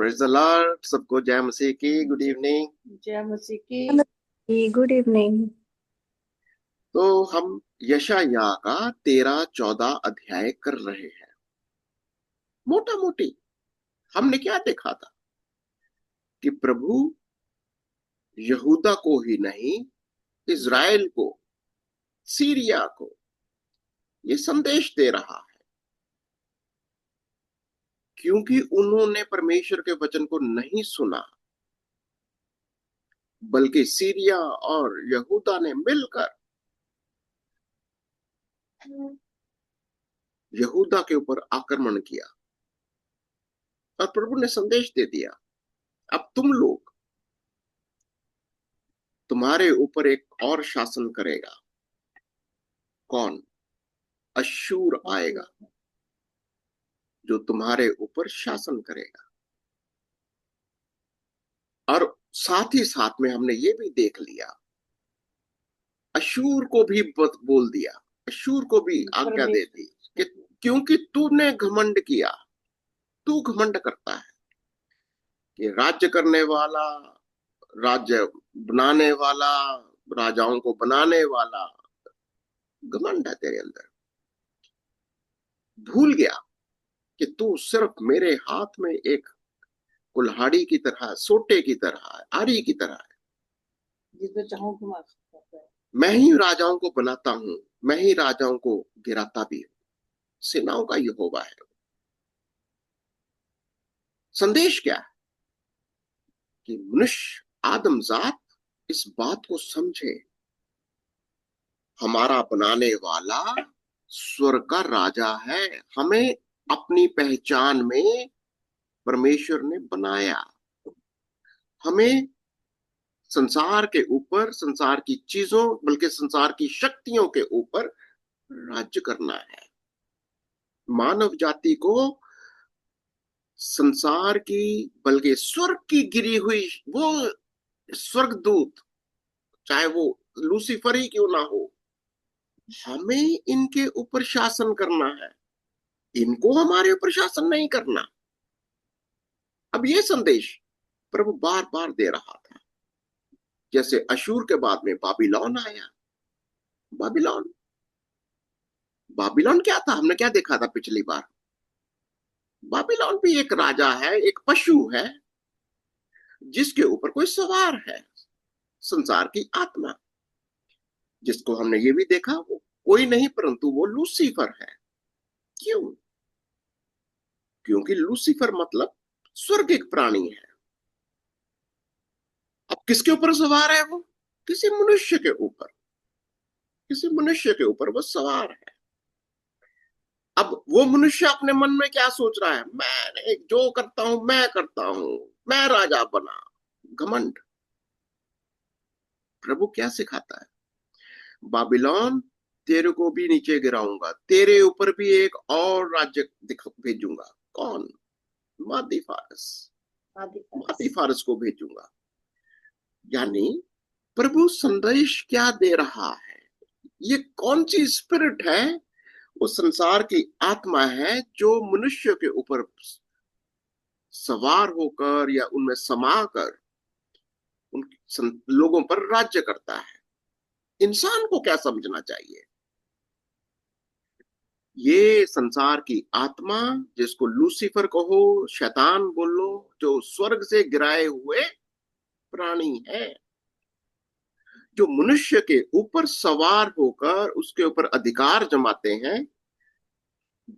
Praise the Lord. सबको जय मसीह की गुड इवनिंग। जय मसीह की। Good evening. तो हम यशायाह का 13-14 अध्याय कर रहे हैं। मोटा मोटी हमने क्या देखा था कि प्रभु यहूदा को ही नहीं, इज़राइल को, सीरिया को ये संदेश दे रहा है, क्योंकि उन्होंने परमेश्वर के वचन को नहीं सुना, बल्कि सीरिया और यहूदा ने मिलकर यहूदा के ऊपर आक्रमण किया और प्रभु ने संदेश दे दिया, अब तुम लोग, तुम्हारे ऊपर एक और शासन करेगा। कौन? अश्शूर आएगा जो तुम्हारे ऊपर शासन करेगा। और साथ ही साथ में हमने ये भी देख लिया, अश्शूर को भी बोल दिया, अश्शूर को भी आज्ञा दे दी कि क्योंकि तूने घमंड किया, तू घमंड करता है कि राज्य करने वाला, राज्य बनाने वाला, राजाओं को बनाने वाला, घमंड है तेरे अंदर। भूल गया कि तू सिर्फ मेरे हाथ में एक कुल्हाड़ी की तरह, सोटे की तरह, आरी की तरह है, जिसको चाहूं घुमा सकता है। मैं ही राजाओं को बनाता हूं, मैं ही राजाओं को गिराता भी हूं। सेनाओं का यहोवा है। संदेश क्या है कि मनुष्य, आदमजात इस बात को समझे, हमारा बनाने वाला स्वर्ग का राजा है। हमें अपनी पहचान में परमेश्वर ने बनाया। हमें संसार के ऊपर, संसार की चीजों, बल्कि संसार की शक्तियों के ऊपर राज्य करना है। मानव जाति को संसार की, बल्कि स्वर्ग की गिरी हुई वो स्वर्गदूत, चाहे वो लूसीफर ही क्यों ना हो, हमें इनके ऊपर शासन करना है, इनको हमारे ऊपर शासन नहीं करना। अब ये संदेश प्रभु बार बार दे रहा था। जैसे अशूर के बाद में बाबिलोन आया। बाबिलोन, बाबिलोन क्या था? हमने क्या देखा था पिछली बार? बाबिलोन भी एक राजा है, एक पशु है, जिसके ऊपर कोई सवार है, संसार की आत्मा, जिसको हमने ये भी देखा वो कोई नहीं परंतु वो लूसीफर है। क्यों? क्योंकि लूसीफर मतलब स्वर्गिक प्राणी है। अब किसके ऊपर सवार है वो? किसी मनुष्य के ऊपर, किसी मनुष्य के ऊपर वो सवार है। अब वो मनुष्य अपने मन में क्या सोच रहा है? मैं जो करता हूं मैं करता हूं, मैं राजा बना, घमंड। प्रभु क्या सिखाता है? बाबिलोन, तेरे को भी नीचे गिराऊंगा, तेरे ऊपर भी एक और राज्य भेजूंगा। कौन? मादी फारस, मादी फारस को भेजूंगा। यानी प्रभु संदेश क्या दे रहा है? ये कौन सी स्पिरिट है? वो संसार की आत्मा है जो मनुष्य के ऊपर सवार होकर या उनमें समाकर उन लोगों पर राज्य करता है। इंसान को क्या समझना चाहिए? ये संसार की आत्मा, जिसको लूसीफर कहो, शैतान बोलो, जो स्वर्ग से गिराए हुए प्राणी है, जो मनुष्य के ऊपर सवार होकर उसके ऊपर अधिकार जमाते हैं,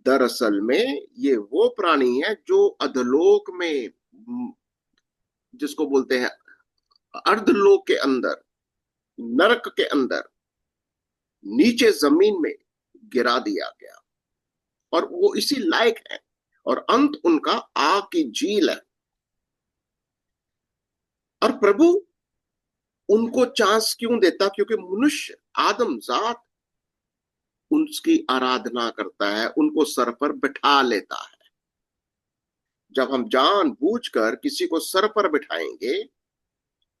दरअसल में ये वो प्राणी है जो अधलोक में, जिसको बोलते हैं अर्धलोक के अंदर, नरक के अंदर, नीचे जमीन में गिरा दिया गया, और वो इसी लायक है। और अंत उनका आग की झील है। और प्रभु उनको चांस क्यों देता? क्योंकि मनुष्य, आदमजात उनकी आराधना करता है, उनको सर पर बिठा लेता है। जब हम जानबूझकर किसी को सर पर बिठाएंगे,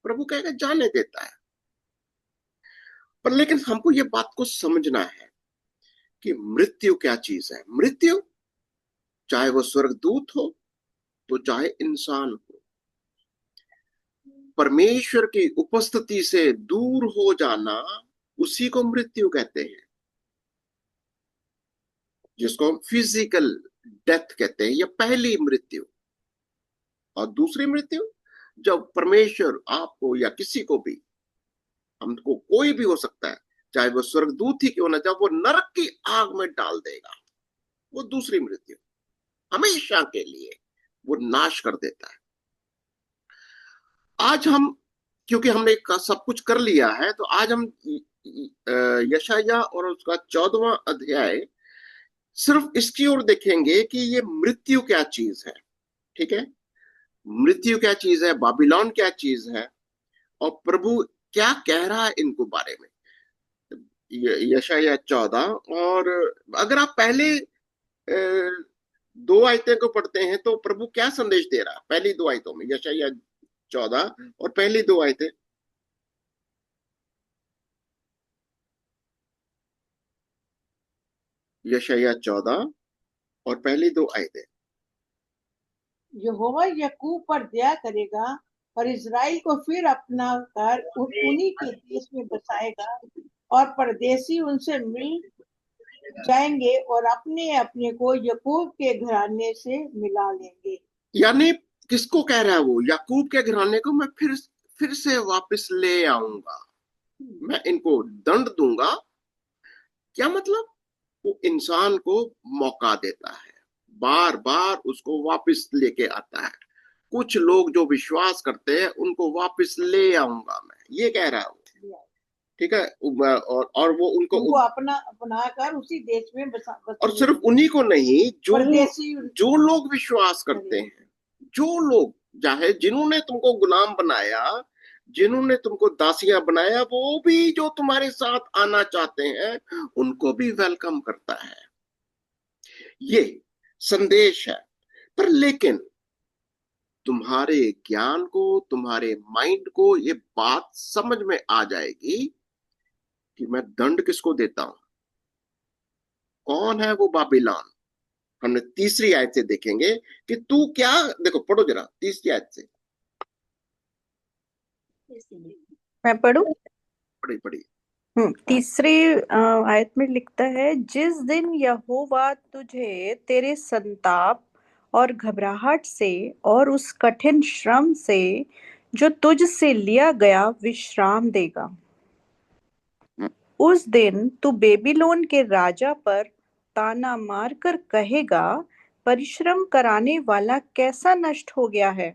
प्रभु कहेगा जाने देता है। पर लेकिन हमको ये बात को समझना है कि मृत्यु क्या चीज है। मृत्यु, चाहे वो स्वर्गदूत हो, तो चाहे इंसान हो, परमेश्वर की उपस्थिति से दूर हो जाना, उसी को मृत्यु कहते हैं, जिसको हम फिजिकल डेथ कहते हैं, या पहली मृत्यु। और दूसरी मृत्यु, जब परमेश्वर आपको या किसी को भी, हमको कोई भी हो सकता है, चाहे वो स्वर्गदूत ही क्यों ना, जब वो नरक की आग में डाल देगा, वो दूसरी मृत्यु, हमेशा के लिए वो नाश कर देता है। आज हम, क्योंकि हमने सब कुछ कर लिया है, तो आज हम यशाया और उसका 14वां अध्याय सिर्फ इसकी ओर देखेंगे कि ये मृत्यु क्या चीज है। ठीक है, मृत्यु क्या चीज है, बाबिलोन क्या चीज है, और प्रभु क्या कह रहा है इनको बारे में। यशाया 14, और अगर आप पहले दो आयतें को पढ़ते हैं तो प्रभु क्या संदेश दे रहा है पहली दो आयतों में, यशाया 14 और पहली दो आयतें। यशाया 14 और पहली दो आयतें। यहोवा याकूब पर दया करेगा और इज़राइल को फिर अपना कर उन्हीं के देश में बसाएगा, और परदेसी उनसे मिल जाएंगे और अपने अपने को याकूब के घराने से मिला लेंगे। यानी किसको कह रहा है वो, याकूब के घराने को मैं फिर से वापस ले आऊंगा, मैं इनको दंड दूंगा। क्या मतलब, वो इंसान को मौका देता है, बार बार उसको वापस लेके आता है। कुछ लोग जो विश्वास करते हैं उनको वापस ले आऊंगा मैं, ये कह रहा हूं। ठीक है, और वो उनको अपना अपना कर उसी देश में और सिर्फ उन्हीं को नहीं, जो परदेसी जो लोग विश्वास करते हैं, जो लोग, चाहे जिन्होंने तुमको गुलाम बनाया, जिन्होंने तुमको दासियां बनाया, वो भी जो तुम्हारे साथ आना चाहते हैं उनको भी वेलकम करता है। ये संदेश है। पर लेकिन तुम्हारे ज्ञान को, तुम्हारे माइंड को ये बात समझ में आ जाएगी कि मैं दंड किसको देता हूं, कौन है वो बाबिलोन। हमने तीसरी आयत से देखेंगे कि तू क्या, देखो पढ़ो जरा तीसरी आयत से। मैं पढ़ूं? पढ़ी पढ़ी। तीसरी आयत में लिखता है, जिस दिन यहोवा तुझे तेरे संताप और घबराहट से और उस कठिन श्रम से जो तुझ से लिया गया विश्राम देगा, उस दिन तू बेबीलोन के राजा पर ताना मारकर कहेगा, परिश्रम कराने वाला कैसा नष्ट हो गया है,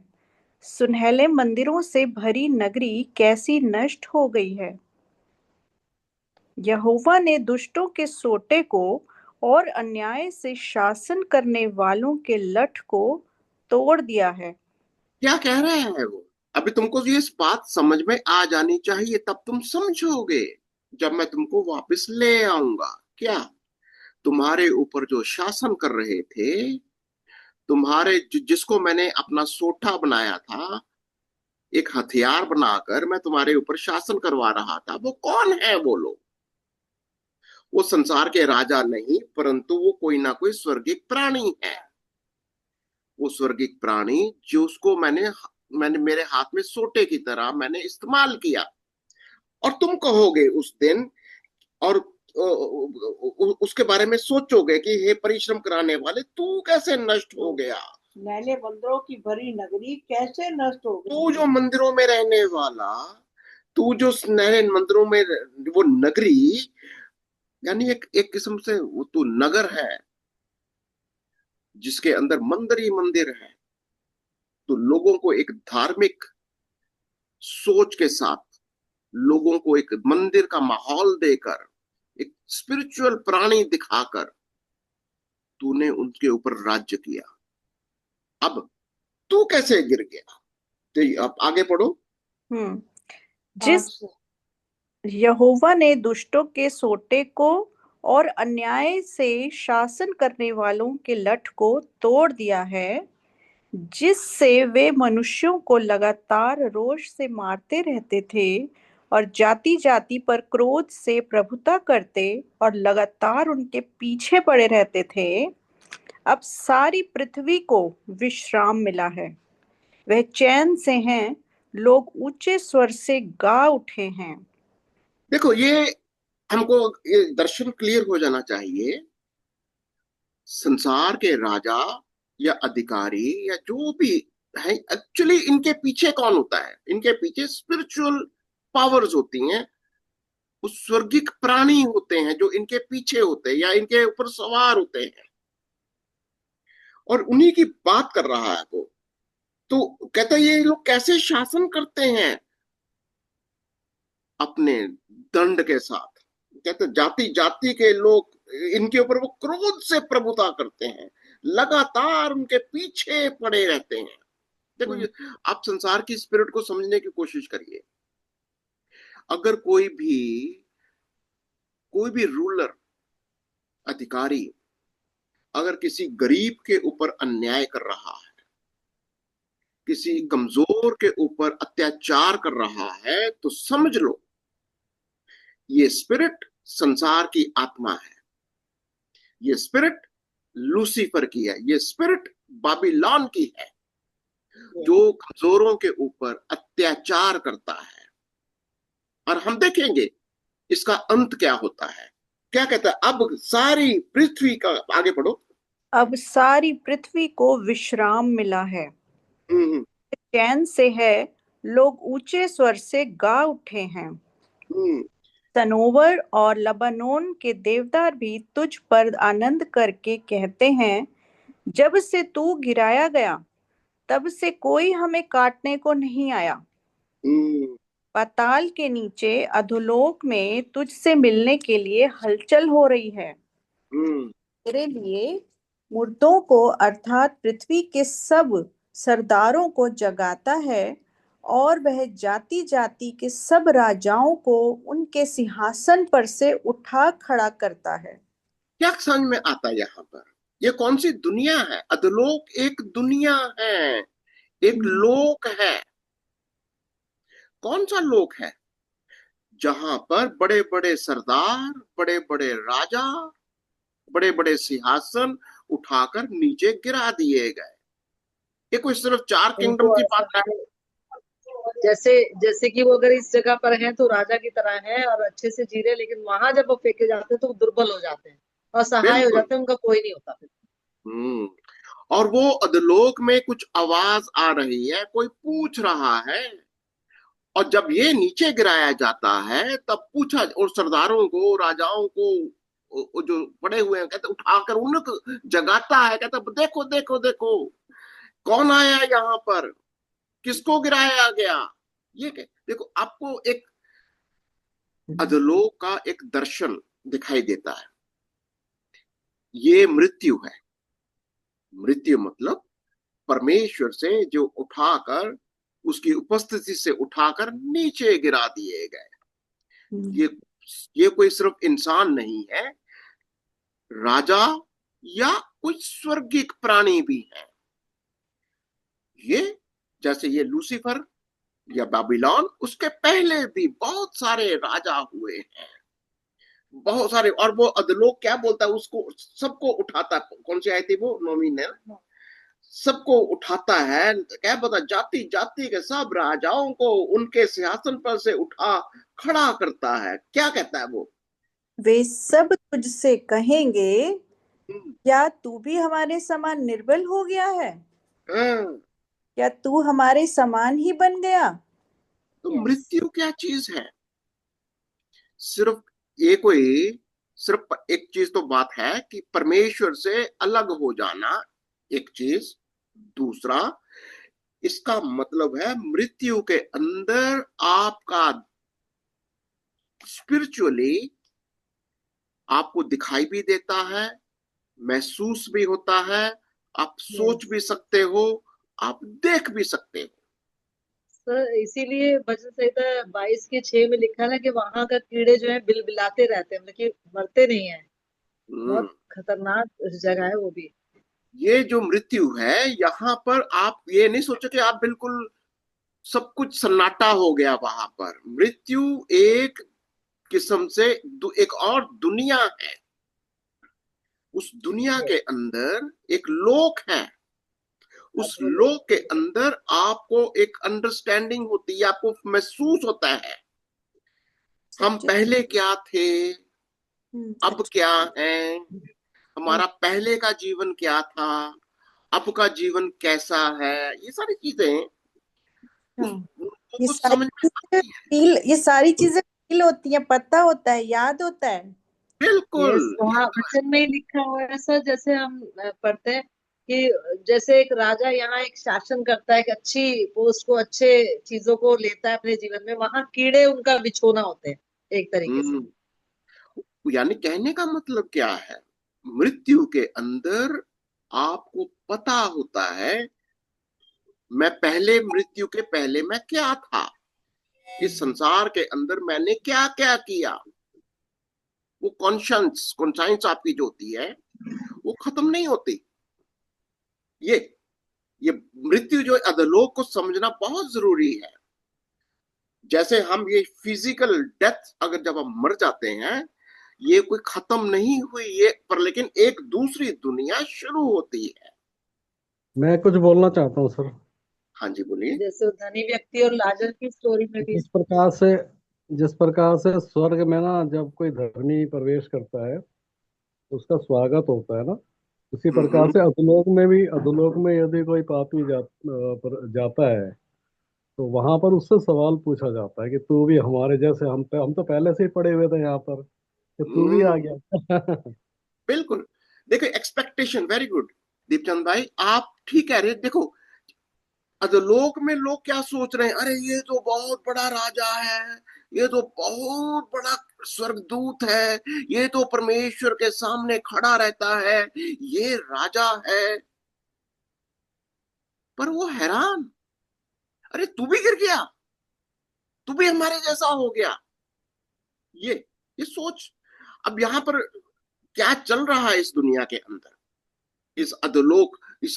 सुनहले मंदिरों से भरी नगरी कैसी नष्ट हो गई है। यहोवा ने दुष्टों के सोटे को और अन्याय से शासन करने वालों के लठ को तोड़ दिया है। क्या कह रहे हैं वो, अभी तुमको ये इस बात समझ में आ जानी चाहिए, तब तुम समझोगे जब मैं तुमको वापस ले आऊंगा। क्या, तुम्हारे ऊपर जो शासन कर रहे थे, तुम्हारे जिसको मैंने अपना सोठा बनाया था, एक हथियार बनाकर मैं तुम्हारे ऊपर शासन करवा रहा था, वो कौन है वो लोग। वो संसार के राजा नहीं, परंतु वो कोई ना कोई स्वर्गिक प्राणी है। वो स्वर्गिक प्राणी जो उसको मैंने मैंने मेरे हाथ में सोटे की तरह मैंने इस्तेमाल किया। और तुम कहोगे उस दिन, और उसके बारे में सोचोगे कि हे परिश्रम कराने वाले, तू कैसे नष्ट हो गया, नैले मंदिरों की भरी नगरी कैसे नष्ट हो गई। तू जो मंदिरों में रहने वाला, तू जो नए मंदिरों में, वो नगरी, यानी एक किस्म से वो तू नगर है जिसके अंदर मंदिर ही मंदिर है। तो लोगों को एक धार्मिक सोच के साथ, लोगों को एक मंदिर का माहौल देकर, एक स्पिरिचुअल प्राणी दिखाकर तूने उनके ऊपर राज्य किया। अब तू कैसे गिर गया, तो आप आगे पढ़ो। जिस यहोवा ने दुष्टों के सोटे को और अन्याय से शासन करने वालों के लठ को तोड़ दिया है, जिससे वे मनुष्यों को लगातार रोष से मारते रहते थे और जाति जाति पर क्रोध से प्रभुता करते और लगातार उनके पीछे पड़े रहते थे, अब सारी पृथ्वी को विश्राम मिला है, वह चैन से हैं, लोग ऊंचे स्वर से गा उठे हैं। देखो, ये हमको ये दर्शन क्लियर हो जाना चाहिए। संसार के राजा या अधिकारी या जो भी है, एक्चुअली इनके पीछे कौन होता है? इनके पीछे स्पिरिचुअल पावर्स होती हैं। उस स्वर्गिक प्राणी होते हैं जो इनके पीछे होते हैं या इनके ऊपर सवार होते हैं, और उन्हीं की बात कर रहा है वो। तो कहता है ये लोग कैसे शासन करते हैं अपने दंड के साथ। कहते जाति जाति के लोग इनके ऊपर वो क्रोध से प्रभुता करते हैं, लगातार उनके पीछे पड़े रहते हैं। देखो ये, आप संसार की स्पिरिट को समझने की कोशिश करिए। अगर कोई भी रूलर, अधिकारी अगर किसी गरीब के ऊपर अन्याय कर रहा है, किसी कमजोर के ऊपर अत्याचार कर रहा है, तो समझ लो ये स्पिरिट संसार की आत्मा है। ये स्पिरिट लूसीफर की है, ये स्पिरिट बाबिलोन की है, जो कमजोरों के ऊपर अत्याचार करता है। और हम देखेंगे इसका अंत क्या होता है। क्या कहता है? अब सारी पृथ्वी का, आगे पढ़ो। अब सारी पृथ्वी को विश्राम मिला है, हम्म चैन से है, लोग ऊंचे स्वर से गा उठे हैं। हम्म सनोवर और लबानोन के देवदार भी तुझ पर आनंद करके कहते हैं, जब से तू गिराया गया तब से कोई हमें काटने को नहीं आया। हम्म पाताल के नीचे अधोलोक में तुझसे मिलने के लिए हलचल हो रही है। हम्म तेरे लिए मुर्दों को अर्थात पृथ्वी के सब सरदारों को जगाता है, और वह जाति जाति के सब राजाओं को उनके सिंहासन पर से उठा खड़ा करता है। क्या समझ में आता है यहाँ पर? ये कौन सी दुनिया है? अधोलोक एक दुनिया है, एक लोक है। कौन सा लोक है? जहां पर बड़े बड़े सरदार, बड़े बड़े राजा, बड़े बड़े सिंहासन उठाकर नीचे गिरा दिए गए। ये कोई सिर्फ चार किंगडम उनको की ऐसा बात है? है, जैसे जैसे कि वो अगर इस जगह पर हैं तो राजा की तरह हैं और अच्छे से जी रहे, लेकिन वहां जब वो फेंके जाते हैं तो वो दुर्बल हो जाते हैं, असहाय हो बिल्कुल। जाते हैं, उनका कोई नहीं होता फिर। हम्म और वो अधोलोक में कुछ आवाज आ रही है, कोई पूछ रहा है। और जब ये नीचे गिराया जाता है तब पूछा, और सरदारों को, राजाओं को, जो पड़े हुए हैं, कहते उठाकर उनको जगाता है। कहता देखो देखो देखो, कौन आया यहाँ पर, किसको गिराया गया। देखो, आपको एक अधोलोक का एक दर्शन दिखाई देता है। ये मृत्यु है। मृत्यु मतलब परमेश्वर से जो उठाकर, उसकी उपस्थिति से उठाकर नीचे गिरा दिए गए। ये ये कोई सिर्फ इंसान नहीं है, राजा या कुछ स्वर्गिक प्राणी भी है। ये जैसे ये लूसीफर या बाबिलोन, उसके पहले भी बहुत सारे राजा हुए हैं, बहुत सारे। और वो अधलोक क्या बोलता है? उसको सबको उठाता। कौन सी आई थी वो, नौवीं ने? सबको उठाता है। क्या पता, जाति जाति के सब राजाओं को उनके सिंहासन पर से उठा खड़ा करता है। क्या कहता है वो? वे सब तुझसे कहेंगे, हम्म, क्या तू भी हमारे समान निर्बल हो गया है? हाँ। क्या तू हमारे समान ही बन गया? तो यस। मृत्यु क्या चीज है? सिर्फ ये कोई, सिर्फ एक चीज तो बात है कि परमेश्वर से अलग हो जाना, एक चीज। दूसरा, इसका मतलब है मृत्यु के अंदर आपका स्पिरिचुअली आपको दिखाई भी देता है, महसूस भी होता है, आप सोच यस भी सकते हो, आप देख भी सकते हो। सर, इसीलिए भजन संहिता 22 के 6 में लिखा है कि वहां का कीड़े जो है बिलबिलाते रहते हैं, मतलब कि मरते नहीं है। हम्म बहुत खतरनाक जगह है वो भी। ये जो मृत्यु है, यहाँ पर आप ये नहीं सोचो कि आप बिल्कुल सब कुछ सन्नाटा हो गया। वहां पर मृत्यु एक किस्म से एक और दुनिया है। उस दुनिया के अंदर एक लोक है, उस लोक के अंदर आपको एक अंडरस्टैंडिंग होती है, आपको महसूस होता है हम पहले क्या थे, अब क्या है, हमारा पहले का जीवन क्या था, अब का जीवन कैसा है। ये सारी चीजें उस उनको ये कुछ सारी समझ में चीजें आती है। फील ये सारी चीजें फील होती हैं, पता होता है, याद होता है। बिल्कुल। यस, वहाँ वचन में ही लिखा हुआ है सर, जैसे हम पढ़ते हैं कि जैसे एक राजा यहाँ एक शासन करता है, एक अच्छी पोस्ट को, अच्छे चीजों को लेता है अपने जीवन में, वहां कीड़े उनका बिछोना होते हैं एक तरीके से। हम्म यानी कहने का मतलब क्या है, मृत्यु के अंदर आपको पता होता है मैं पहले, मृत्यु के पहले मैं क्या था, इस संसार के अंदर मैंने क्या क्या किया। वो कॉन्शाइंस आपकी जो होती है वो खत्म नहीं होती। ये ये मृत्यु जो अधोलोक को समझना बहुत जरूरी है। जैसे हम ये फिजिकल डेथ, अगर जब हम मर जाते हैं, ये कोई खत्म नहीं हुई ये पर, लेकिन एक दूसरी दुनिया शुरू होती है। मैं कुछ बोलना चाहता हूँ सर। हाँ जी बोलिए। जैसे वो धनी व्यक्ति और लाजर की स्टोरी में भी। जिस प्रकार से जिस प्रकार से स्वर्ग में ना जब कोई धर्मी प्रवेश करता है उसका स्वागत होता है ना, उसी प्रकार हम्म से अधोलोक में भी, अधोलोक में यदि कोई पापी जाता है तो वहां पर उससे सवाल पूछा जाता है कि तू भी हमारे जैसे, हम तो पहले से ही पड़े हुए थे यहाँ पर, कि तू भी आ हम्म गया। बिल्कुल। देखो एक्सपेक्टेशन वेरी गुड दीपचंद भाई, आप ठीक कह रहे हैं। देखो अधोलोक में लोग क्या सोच रहे हैं, अरे ये तो बहुत बड़ा राजा है, ये तो बहुत बड़ा स्वर्गदूत है, ये तो परमेश्वर के सामने खड़ा रहता है, ये राजा है। पर वो हैरान, अरे तू भी गिर गया, तू भी हमारे जैसा हो गया। ये ये सोच। अब यहाँ पर क्या चल रहा है इस दुनिया के अंदर, इस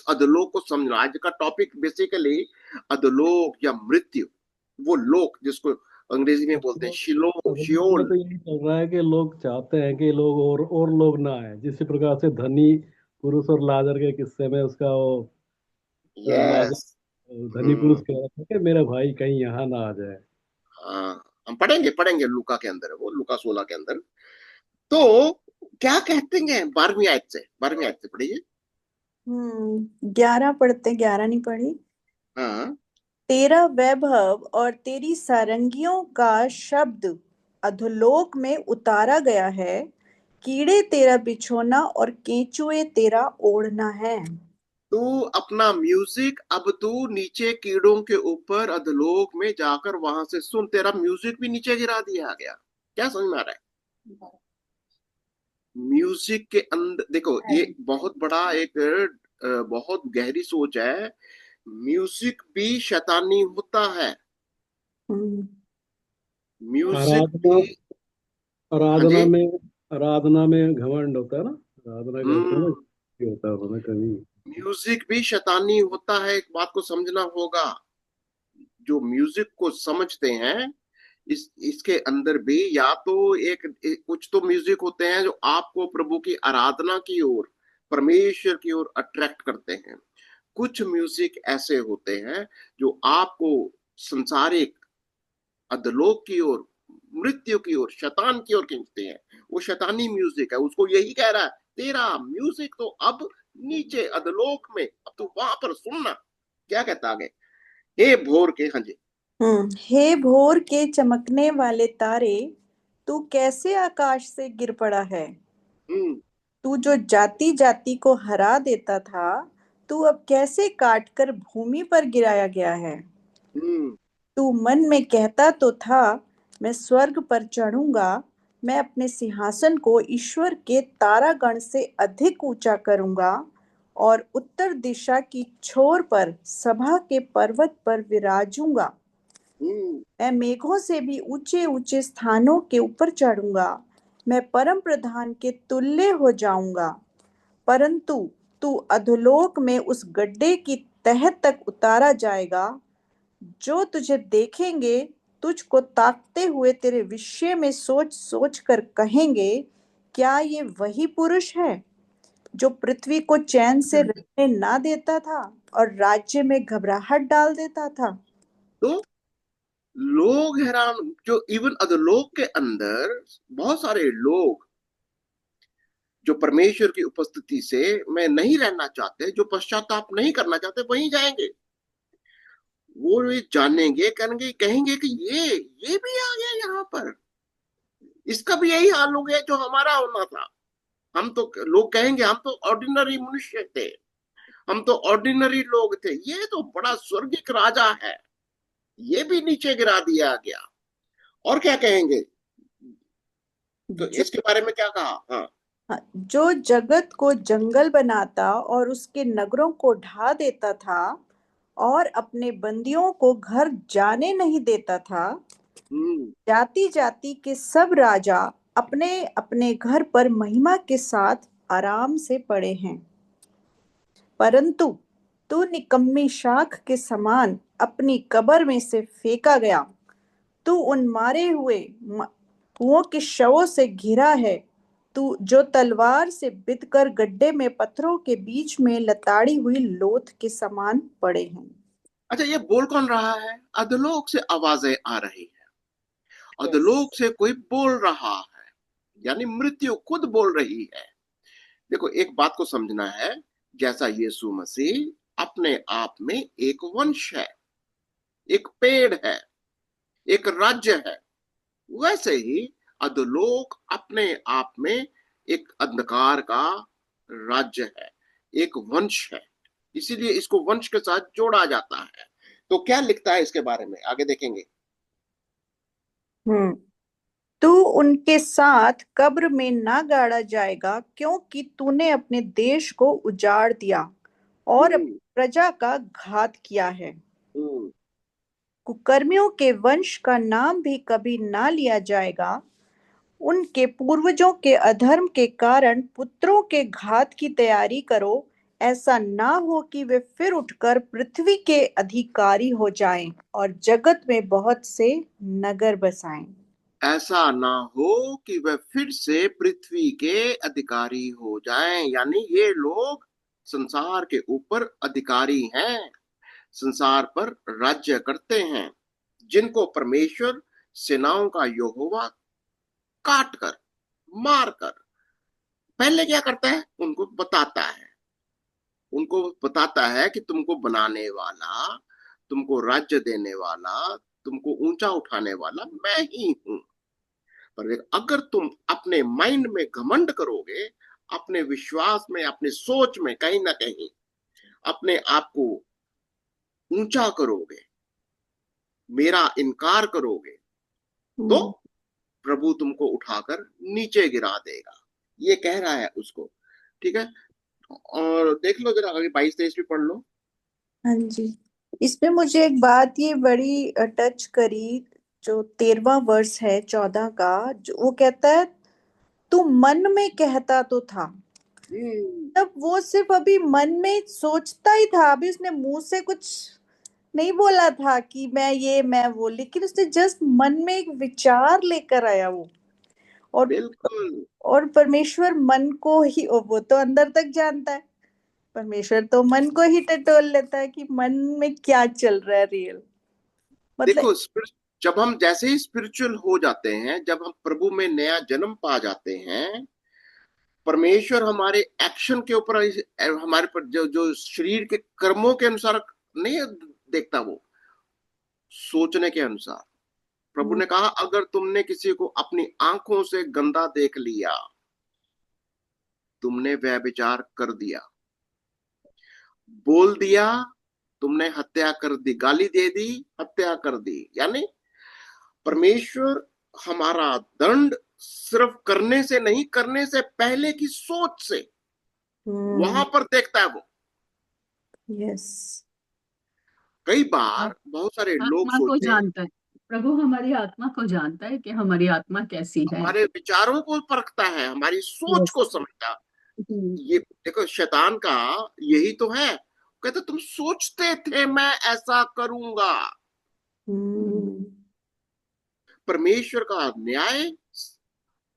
अधोलोक को समझना। आज का टॉपिक बेसिकली अधोलोक या मृत्यु, वो लोक जिसको अंग्रेजी में बोलते हैं शिलो, अधोलोक में शियोल। तो यही चल रहा है कि लोग चाहते हैं कि लोग और लोग ना आए, जिस प्रकार से धनी पुरुष और लाजर के किस्से में उसका वो लाजर, यस। धनी पुरुष हम्म कह रहा था कि मेरा भाई कहीं यहाँ ना आ जाए। हाँ, हम पढ़ेंगे पढ़ेंगे लूका के अंदर है वो, लूका 16 के अंदर। तो क्या कहते हैं 12वीं आयत से, 12वीं आयत से पढ़िए। 11 पढ़ते, 11 नहीं पढ़ी। हाँ। तेरा वैभव और तेरी सारंगियों का शब्द अधोलोक में उतारा गया है, कीड़े तेरा बिछोना और केंचुए तेरा ओढ़ना है। तू अपना म्यूजिक अब तू नीचे कीड़ों के ऊपर अधलोक में जाकर वहां से सुन, तेरा म्यूजिक भी नीचे गिरा दिया गया। क्या समझ में आ रहा है? म्यूजिक के अंदर देखो, ये बहुत बड़ा एक बहुत गहरी सोच है। म्यूजिक भी शैतानी होता है। हम्म, म्यूजिक आराधना, भी। हाँ जी। आराधना में घमंड होता है ना, आराधना करते हैं ना, हम्म ये होता है उन्होंने कभी। म्यूजिक भी शैतानी होता है, एक बात को समझना होगा। जो म्यूजिक को समझते हैं, इसके अंदर भी या तो कुछ तो म्यूजिक होते हैं जो आपको प्रभु की आराधना की ओर, परमेश्वर की ओर अट्रैक्ट करते हैं। कुछ म्यूजिक ऐसे होते हैं जो आपको संसारिक, अधलोक की ओर, मृत्यु की ओर, शैतान की ओर खींचते हैं। वो शैतानी म्यूजिक है। उसको यही कह रहा है, तेरा म्यूजिक तो अब नीचे अधलोक में, अब तू वहां पर सुनना। क्या कहता आगे, हे भोर के, हाँ जी। हे भोर के चमकने वाले तारे, तू कैसे आकाश से गिर पड़ा है। हम्म तू जो जाति जाति को हरा देता था, तू अब कैसे काट कर भूमि पर गिराया गया है। हम्म तू मन में कहता तो था, मैं स्वर्ग पर चढ़ूंगा, मैं अपने सिंहासन को ईश्वर के तारागण से अधिक ऊंचा करूंगा और उत्तर दिशा की छोर पर सभा के पर्वत पर विराजूंगा। हम्म मैं मेघों से भी ऊंचे ऊंचे स्थानों के ऊपर चढ़ूंगा, मैं परम प्रधान के तुल्य हो जाऊंगा। परंतु तू अधोलोक में उस गड्ढे की तह तक उतारा जाएगा। जो तुझे देखेंगे, तुझको ताकते हुए तेरे विषय में सोच सोच कर कहेंगे, क्या ये वही पुरुष है। जो पृथ्वी को चैन से हम्म, रहने ना देता था और राज्य में घबराहट डाल देता था। तो लोग हैरान, जो इवन अधोलोक के अंदर बहुत सारे लोग जो परमेश्वर की उपस्थिति से में नहीं रहना चाहते, जो पश्चाताप नहीं करना चाहते, वहीं जाएंगे। वो ये जानेंगे, कहेंगे कहेंगे कि ये भी आ गया यहाँ पर, इसका भी यही हाल हो गया जो हमारा होना था। हम तो, लोग कहेंगे हम तो ऑर्डिनरी मनुष्य थे, हम तो ऑर्डिनरी लोग थे, ये तो बड़ा स्वर्गिक राजा है, ये भी नीचे गिरा दिया गया। और क्या कहेंगे, तो जो इसके बारे में क्या कहा? हाँ। हाँ, जो जगत को जंगल बनाता और उसके नगरों को ढा देता था और अपने बंदियों को घर जाने नहीं देता था, हम्म। जाति जाति के सब राजा अपने अपने घर पर महिमा के साथ आराम से पड़े हैं। परंतु तू निकम्मी शाख के समान अपनी कब्र में से फेंका गया। तू उन मारे हुओं के शवों से घिरा है, तू जो तलवार से बिधकर गड्ढे में पत्थरों के बीच में लताड़ी हुई लोथ के समान पड़े हैं। अच्छा, ये बोल कौन रहा है? अधलोक से आवाजें आ रही है, यस। अधलोक से कोई बोल रहा है, यानी मृत्यु खुद बोल रही है। देखो, एक बात को समझना है, जैसा यीशु मसीह अपने आप में एक वंश है, एक पेड़ है, एक राज्य है, वैसे ही अधोलोक अपने आप में एक अंधकार का राज्य है, एक वंश है। इसीलिए इसको वंश के साथ जोड़ा जाता है। तो क्या लिखता है इसके बारे में, आगे देखेंगे। हम्म। तू उनके साथ कब्र में ना गाड़ा जाएगा, क्योंकि तूने अपने देश को उजाड़ दिया और अपनी हम्म। प्रजा का घात किया है। हम्म। कुकर्मियों के वंश का नाम भी कभी ना लिया जाएगा। उनके पूर्वजों के अधर्म के कारण पुत्रों के घात की तैयारी करो, ऐसा ना हो कि वे फिर उठकर पृथ्वी के अधिकारी हो जाएं और जगत में बहुत से नगर बसाएं। ऐसा ना हो कि वह फिर से पृथ्वी के अधिकारी हो जाएं, यानी ये लोग संसार के ऊपर अधिकारी हैं, संसार पर राज्य करते हैं, जिनको परमेश्वर सेनाओं का यहोवा काट कर, मार कर, पहले क्या करता है, उनको बताता है, उनको बताता है कि तुमको बनाने वाला, तुमको राज्य देने वाला, तुमको ऊंचा उठाने वाला मैं ही हूं। पर अगर तुम अपने माइंड में घमंड करोगे, अपने विश्वास में, अपने सोच में कहीं ना कहीं अपने आप को ऊंचा करोगे, मेरा इनकार करोगे, तो हम्म। प्रभु तुमको उठाकर नीचे गिरा देगा, ये कह रहा है उसको। ठीक है, और देख लो जरा आगे 22-23 भी पढ़ लो। हाँ जी। इसमें मुझे एक बात ये बड़ी टच करी, जो 13वां वर्ष है 14 का, जो वो कहता है, तू मन में कहता तो था। हम्म। तब वो सिर्फ अभी मन में सोचता ही था, अभी उसने मुंह से कुछ नहीं बोला था कि मैं ये मैं वो, लेकिन उसने जस्ट मन में एक विचार लेकर आया वो। और बिल्कुल। और परमेश्वर मन को ही, वो तो अंदर तक जानता है, परमेश्वर तो मन को ही टटोल लेता है कि मन में क्या चल रहा है रियल। मतलब। देखो, जब हम जैसे ही स्पिरिचुअल हो जाते हैं, जब हम प्रभु में नया जन्म पा जाते हैं, परमेश्वर हमारे एक्शन के ऊपर, हमारे पर जो जो शरीर के कर्मों के अनुसार नहीं देखता, वो सोचने के अनुसार। प्रभु हम्म। ने कहा, अगर तुमने किसी को अपनी आंखों से गंदा देख लिया, तुमने व्यभिचार कर दिया, बोल दिया, तुमने हत्या कर दी, गाली दे दी, हत्या कर दी। यानी परमेश्वर हमारा दंड सिर्फ करने से नहीं, करने से पहले की सोच से वहां पर देखता है वो। यस। कई और बार बहुत सारे लोग आत्मा को सोचते हैं, जानता है, प्रभु हमारी आत्मा को जानता है कि हमारी आत्मा कैसी है। हमारे विचारों को परखता है, हमारी सोच यस। को समझता है। ये देखो, शैतान का यही तो है, कहते तुम सोचते थे मैं ऐसा करूंगा। हम्म। परमेश्वर का न्याय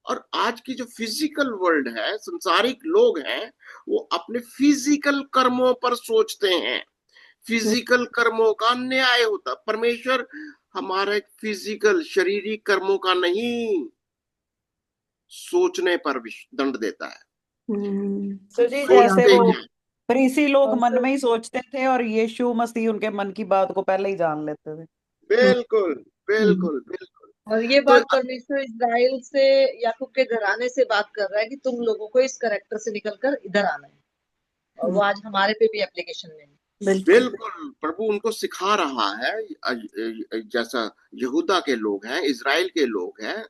और आज की जो फिजिकल वर्ल्ड है, संसारिक लोग हैं, वो अपने फिजिकल कर्मों पर सोचते हैं, फिजिकल कर्मों का न्याय होता। परमेश्वर हमारे फिजिकल शारीरिक कर्मों का नहीं, सोचने पर दंड देता है। तो जी जैसे सोचते वो क्या? फरीसी लोग और मन फिर में ही सोचते थे और यीशु मसीह उनके मन की बात को पहले ही जान लेते थे। बिल्कुल बिल्कुल बिल्कुल। और ये तो बात परमेश्वर इजराइल से, याकूब के घराने से बात कर रहा है कि तुम लोगों को इस करेक्टर से निकलकर इधर आना है, और वो आज हमारे पे भी एप्लीकेशन में है। बिल्कुल बिल्कुल प्रभु उनको सिखा रहा है। जैसा यहूदा के लोग हैं, इजराइल के लोग हैं,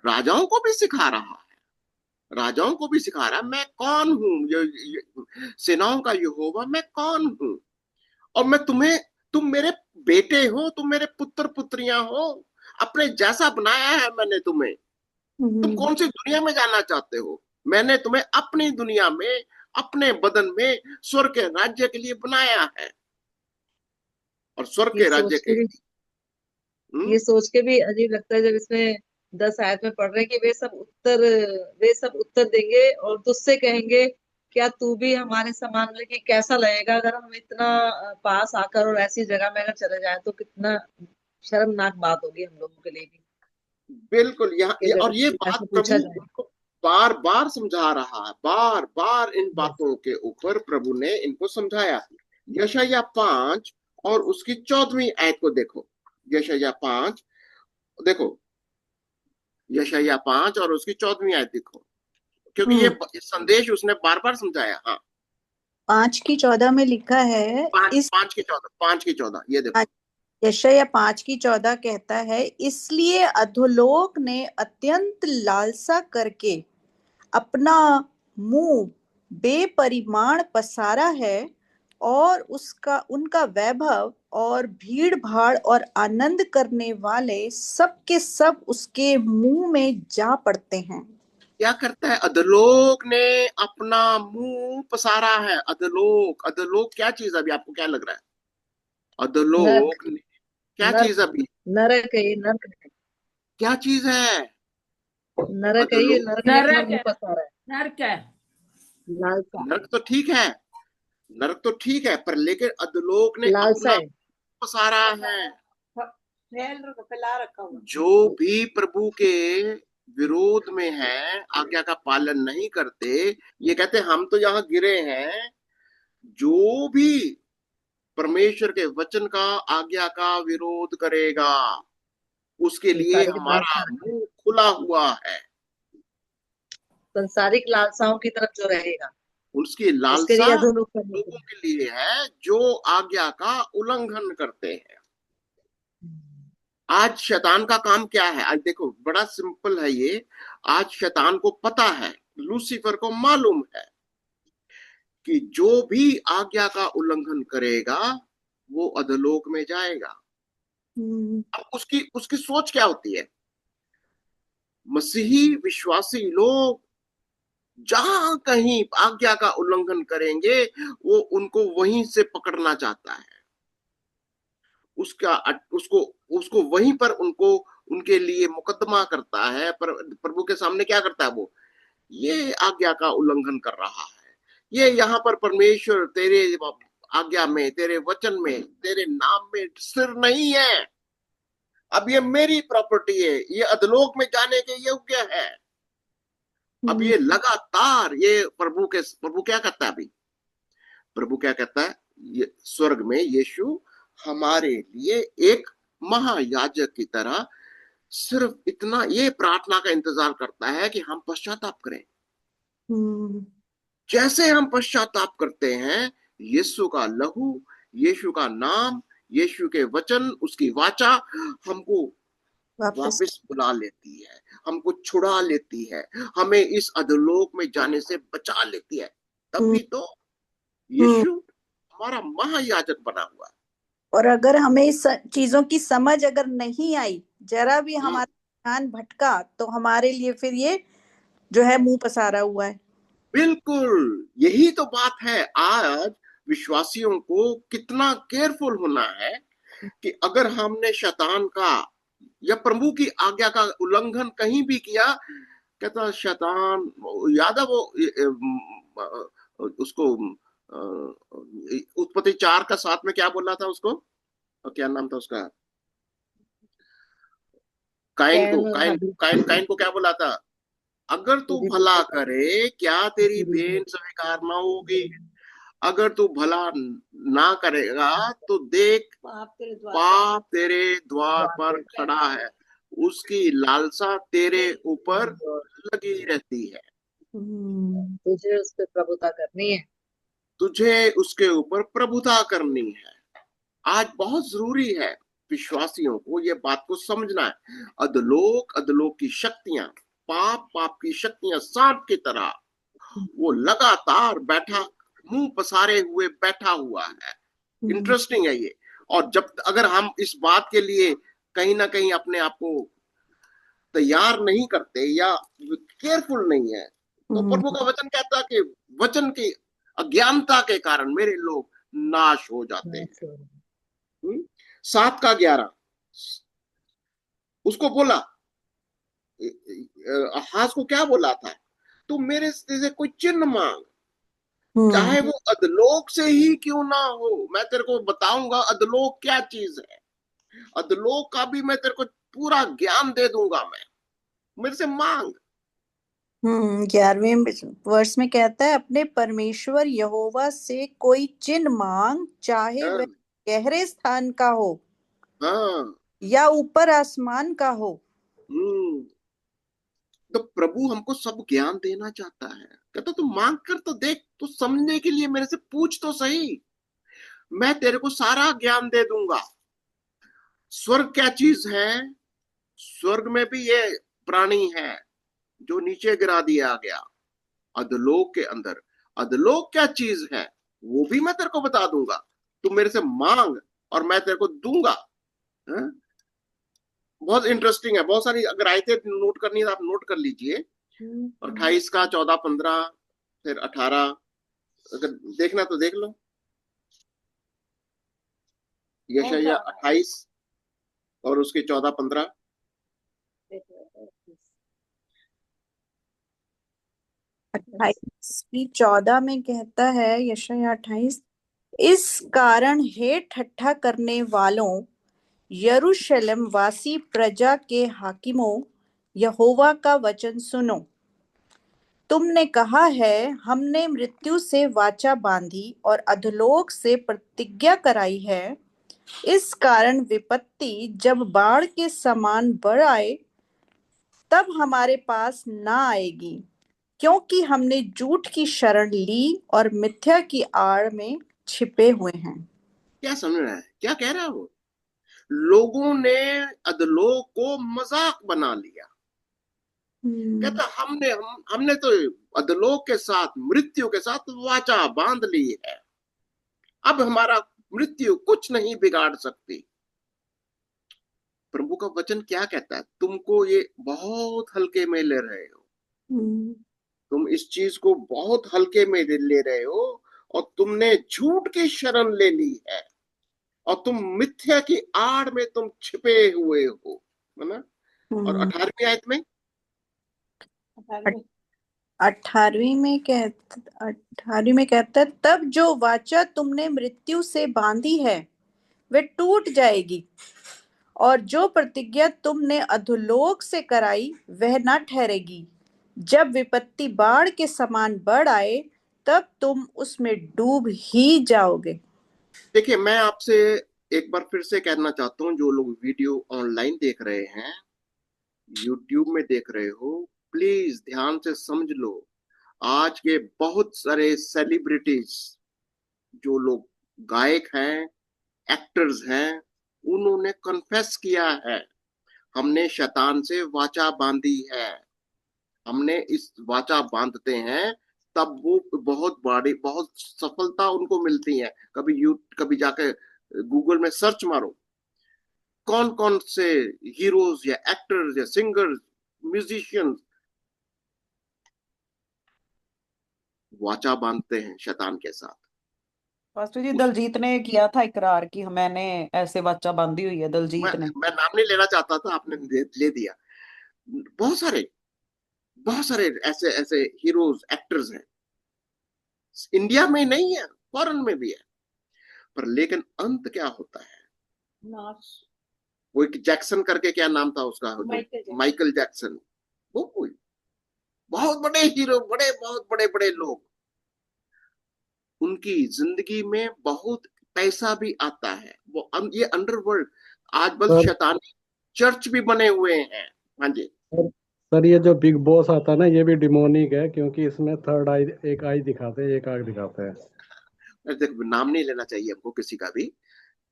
राजाओं को भी सिखा रहा है, राजाओं को भी सिखा रहा है, मैं कौन हूं, सेनाओं का यहोवा मैं कौन हूं, और मैं तुम्हें, तुम मेरे बेटे हो, तुम मेरे पुत्र पुत्रियां हो, अपने जैसा बनाया है मैंने तुम्हें। तुम कौन सी दुनिया में जाना चाहते हो? मैंने तुम्हें अपनी दुनिया में, अपने बदन में स्वर्ग के राज्य के लिए बनाया है, और स्वर्ग ये के राज्य सोच के के भी हम्म, ये सोच के भी अजीब लगता है जब इसमें 10 आयत में पढ़ रहे हैं कि वे सब उत्तर देंगे और तुझसे कहेंगे, क्या तू भी हमारे समान, मतलब कि कैसा लगेगा अगर हम इतना पास आकर और ऐसी जगह में अगर चले जाएं, तो कितना शर्मनाक बात होगी हम लोगों के लिए भी, बिल्कुल। कि और ये जब बात ऐसे प्रभु पूछा जाए। उनको बार बार समझा रहा है, बार बार इन यस। बातों के ऊपर प्रभु ने इनको समझाया। यशायाह 5 और उसकी 14वीं आयत को देखो। यशायाह 5 देखो, यशायाह 5 और उसकी 14वीं आयत देखो, क्योंकि ये संदेश उसने बार बार समझाया। हाँ, 5:14 में लिखा है, 5 की 14 ये देखो। यशायाह 5:14 कहता है, इसलिए अधोलोक ने अत्यंत लालसा करके अपना मुंह बेपरिमाण पसारा है, और उसका उनका वैभव और भीड़ भाड़ और आनंद करने वाले सब के सब उसके मुंह में जा पड़ते हैं। क्या करता है? अधोलोक ने अपना मुंह पसारा है। अधोलोक, अधोलोक क्या चीज? अभी आपको क्या लग रहा है? नर्क। अधोलोक क्या चीज? नर्क। अभी नरक है ये, नर्क है। क्या चीज है? नरक है ये, अधोलोक, नरक ने अपना नरक मुंह है, पसारा है। नरक है। लालसा। नरक तो ठीक है, नरक तो ठीक है, पर लेकिन अधोलोक ने लालसा अपना है। पसारा है। फैला रखा हुआ। जो भी प्रभु के विरोध में है, आज्ञा का पालन नहीं करते, ये कहते हम तो यहाँ गिरे हैं। जो भी परमेश्वर के वचन का, आज्ञा का विरोध करेगा, उसके लिए संसारिक हमारा लालसा रखा है। मुंह खुला हुआ है। संसारिक लालसाओं की तरफ जो रहेगा, उसकी उसके लालसा लिए अधोलोक करने के लोगों के लिए है जो आज्ञा का उल्लंघन करते हैं। आज शैतान का काम क्या है? आज देखो, बड़ा सिंपल है ये। आज शैतान को पता है, लूसीफर को मालूम है कि जो भी आज्ञा का उल्लंघन करेगा वो अधोलोक में जाएगा। अब उसकी उसकी सोच क्या होती है? मसीही विश्वासी लोग जहां कहीं आज्ञा का उल्लंघन करेंगे, वो उनको वहीं से पकड़ना चाहता है। उसका उसको उसको वहीं पर उनको, उनके लिए मुकदमा करता है। पर प्रभु के सामने क्या करता है वो? ये आज्ञा का उल्लंघन कर रहा है, ये यहाँ पर परमेश्वर तेरे आज्ञा में, तेरे वचन में, तेरे नाम में स्थिर नहीं है। अब ये मेरी प्रॉपर्टी है, ये अधलोक में जाने के योग्य है। अब ये लगातार ये प्रभु क्या कहता है? अभी प्रभु क्या कहता है? ये स्वर्ग में यीशु हमारे लिए एक महायाजक की तरह सिर्फ इतना ये प्रार्थना का इंतजार करता है कि हम पश्चाताप करें। जैसे हम पश्चाताप करते हैं, यीशु का लहू, यीशु का नाम, यीशु के वचन, उसकी वाचा हमको वापस बुला लेती है, हमको छुड़ा लेती है, हमें इस अधोलोक में जाने से बचा लेती है। तभी तो यीशु हमारा महायाजक बना हुआ है। और अगर हमें इस चीजों की समझ अगर नहीं आई, जरा भी हमारा ध्यान भटका, तो हमारे लिए फिर ये जो है मुंह पसारा हुआ है। बिल्कुल, यही तो बात है। आज विश्वासियों को कितना केयरफुल होना है कि अगर हमने शैतान का या प्रभु की आज्ञा का उल्लंघन कहीं भी किया, कहता शैतान, याद है वो उसको उत्पत्ति 4 का 7 में क्या बोला था उसको, और क्या नाम था उसका, काइन को, कैन और काइन हाबिल काइन काइन को क्या बोला था, अगर तू की भला करे क्या तेरी बुरी भेंट है। स्वीकार ना होगी, अगर तू भला ना करेगा तो देख पाप तेरे द्वार पर पाप तेरे द्वार पर बात खड़ा है, उसकी लालसा तेरे ऊपर है। लगी रहती है, तुझे उस पर प्रभुता करनी है। तुझे उसके ऊपर प्रभुता करनी है। आज बहुत जरूरी है विश्वासियों को ये बात को समझना है। अधलोक की शक्तियां, पाप की शक्तियां सांप की तरह वो लगातार बैठा, मुंह पसारे हुए बैठा हुआ है। इंटरेस्टिंग है ये। और जब अगर हम इस बात के लिए कहीं ना कहीं अपने आप को तैयार नहीं करते या केयरफुल नहीं है, तो प्रभु का वचन कहता है कि वचन की अज्ञानता के कारण मेरे लोग नाश हो जाते हैं। 7 का 11 उसको बोला, हास को क्या बोला था, तू मेरे से कोई चिन्ह मांग, चाहे वो अधलोक से ही क्यों ना हो, मैं तेरे को बताऊंगा अधलोक क्या चीज है, अधलोक का भी मैं तेरे को पूरा ज्ञान दे दूंगा, मैं मेरे से मांग। 11वें वर्ष में कहता है, अपने परमेश्वर यहोवा से कोई चिन्ह मांग, चाहे वह हाँ, गहरे स्थान का हो हाँ, या ऊपर आसमान का हो। हम्म। तो प्रभु हमको सब ज्ञान देना चाहता है, कहता तू मांग कर तो देख, तू समझने के लिए मेरे से पूछ तो सही, मैं तेरे को सारा ज्ञान दे दूंगा। स्वर्ग क्या चीज है, स्वर्ग में भी ये प्राणी है जो नीचे गिरा दिया गया, अधलोक के अंदर, अधलोक क्या चीज है वो भी मैं तेरे को बता दूंगा, तू मेरे से मांग और मैं तेरे को दूंगा। है? बहुत इंटरेस्टिंग है, बहुत सारी अगर आयतें नोट करनी है तो आप नोट कर लीजिए। 28 का 14 15 फिर 18, अगर देखना तो देख लो, यशाया 28 और उसके 14 15। 28 की 14 में कहता है, यशायाह 28, इस कारण हे ठट्ठा करने वालों, यरूशलेम वासी प्रजा के हाकिमों, यहोवा का वचन सुनो। तुमने कहा है, हमने मृत्यु से वाचा बांधी और अधोलोक से प्रतिज्ञा कराई है, इस कारण विपत्ति जब बाढ़ के समान बढ़ आए तब हमारे पास ना आएगी, क्योंकि हमने झूठ की शरण ली और मिथ्या की आड़ में छिपे हुए हैं। क्या समझ रहा है, क्या कह रहा है वो, लोगों ने अधलोक को मजाक बना लिया। कहता हमने तो अधलोक के साथ, मृत्यु के साथ वाचा बांध ली है, अब हमारा मृत्यु कुछ नहीं बिगाड़ सकती। प्रभु का वचन क्या कहता है, तुमको ये बहुत हल्के में ले रहे हो, तुम इस चीज को बहुत हल्के में ले रहे हो, और तुमने झूठ की शरण ले ली है, और तुम मिथ्या की आड़ में तुम छिपे हुए हो, है ना। और 18वीं आयत में, 18वीं में कहता है, तब जो वाचा तुमने मृत्यु से बांधी है वे टूट जाएगी, और जो प्रतिज्ञा तुमने अधोलोक से कराई वह न ठहरेगी। जब विपत्ति बाढ़ के समान बढ़ आए तब तुम उसमें डूब ही जाओगे। देखिए मैं आपसे एक बार फिर से कहना चाहता हूँ, जो लोग वीडियो ऑनलाइन देख रहे हैं, यूट्यूब में देख रहे हो, प्लीज ध्यान से समझ लो, आज के बहुत सारे सेलिब्रिटीज, जो लोग गायक हैं, एक्टर्स हैं, उन्होंने कन्फेस किया है, हमने शैतान से वाचा बांधी है, हमने इस वाचा बांधते हैं तब वो बहुत बड़ी, बहुत सफलता उनको मिलती है। कभी जाके गूगल में सर्च मारो, कौन कौन से हीरोज या एक्टर्स या सिंगर्स, म्यूजिशियंस वाचा बांधते हैं शैतान के साथ। पास्टर जी, उस दलजीत ने किया था इकरार कि मैंने ऐसे वाचा बांधी हुई है, दलजीत ने। मैं नाम नहीं लेना चाहता था, आपने ले दिया। बहुत सारे बहुत सारे ऐसे ऐसे हीरोज एक्टर्स हैं, इंडिया में नहीं है, फॉरेन में भी है, पर लेकिन अंत क्या होता है? नाश। वो एक जैक्सन करके, क्या नाम था उसका, जो माइकल जैक्सन। माइकल जैक्सन, वो कोई बहुत बड़े हीरो, बड़े बहुत बड़े बड़े लोग, उनकी जिंदगी में बहुत पैसा भी आता है। वो ये अंडरवर्ल्ड, आज बल सर शैतानी चर्च भी बने हुए हैं। हाँ जी। सर सर, ये जो बिग बॉस आता है ना, ये भी डिमोनिक है, क्योंकि इसमें थर्ड आई, एक आई दिखाते हैं, एक आग दिखाते हैं। देखो, नाम नहीं लेना चाहिए हमको किसी का भी,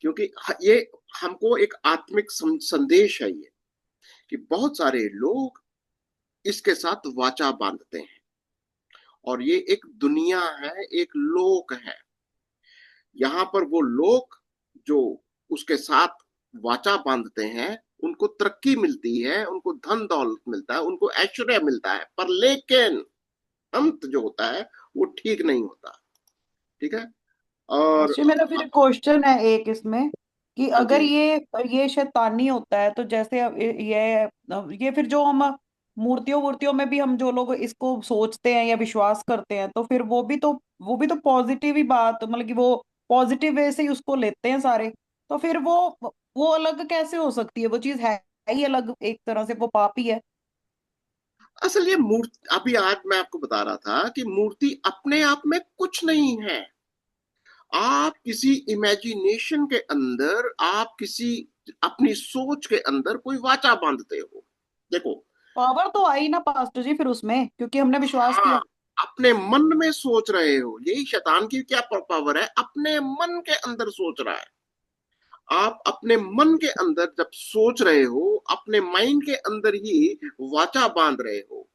क्योंकि ये हमको एक आत्मिक संदेश है ये, कि बहुत सारे लोग इसके साथ वाचा बांधते हैं, और ये एक दुनिया है, एक लोक है। यहाँ पर वो लोग जो उसके साथ वाचा बांधते हैं, उनको तरक्की मिलती है, उनको धन दौलत मिलता है, उनको ऐश्वर्य मिलता है, पर लेकिन अंत जो होता है वो ठीक नहीं होता। ठीक है। और अच्छा, मेरा फिर क्वेश्चन है एक इसमें, कि हाँ अगर जी। ये शैतानी होता है, तो जैसे अब ये फिर जो हम मूर्तियों वूर्तियों में भी हम जो लोग इसको सोचते हैं या विश्वास करते हैं, तो फिर वो भी तो पॉजिटिव ही बात, मतलब कि वो पॉजिटिव वे से ही उसको लेते हैं सारे। तो फिर वो अलग कैसे हो सकती है? वो चीज है ही अलग, एक तरह से वो पाप ही है। असल ये मूर्ति, अभी आज मैं आपको बता रहा था कि मूर्ति अपने आप में कुछ नहीं है। आप किसी इमेजिनेशन के अंदर, आप किसी अपनी सोच के अंदर कोई वाचा बांधते हो। देखो, पावर तो आई ना पास्टर जी फिर उसमें, क्योंकि हमने विश्वास हाँ, किया। अपने मन में सोच रहे हो, यही शैतान की क्या पावर है, अपने मन के अंदर सोच रहा है। आप अपने मन के अंदर जब सोच रहे हो, अपने माइंड के अंदर ही वाचा बांध रहे हो,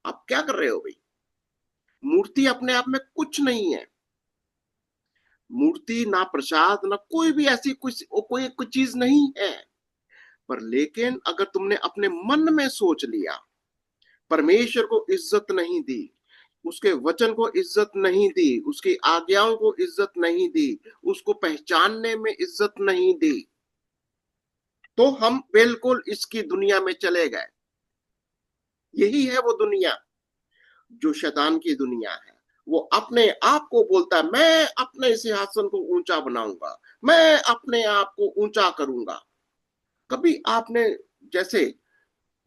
आप क्या कर रहे हो भाई? मूर्ति अपने आप में कुछ नहीं है। मूर्ति ना प्रसाद ना कोई भी ऐसी कोई चीज नहीं है। पर लेकिन अगर तुमने अपने मन में सोच लिया, परमेश्वर को इज्जत नहीं दी, उसके वचन को इज्जत नहीं दी, उसकी आज्ञाओं को इज्जत नहीं दी, उसको पहचानने में इज्जत नहीं दी, तो हम बिल्कुल इसकी दुनिया में चले गए। यही है वो दुनिया जो शैतान की दुनिया है। वो अपने आप को बोलता है, मैं अपने सिंहासन को ऊंचा बनाऊंगा, मैं अपने आप को ऊंचा करूंगा। कभी आपने, जैसे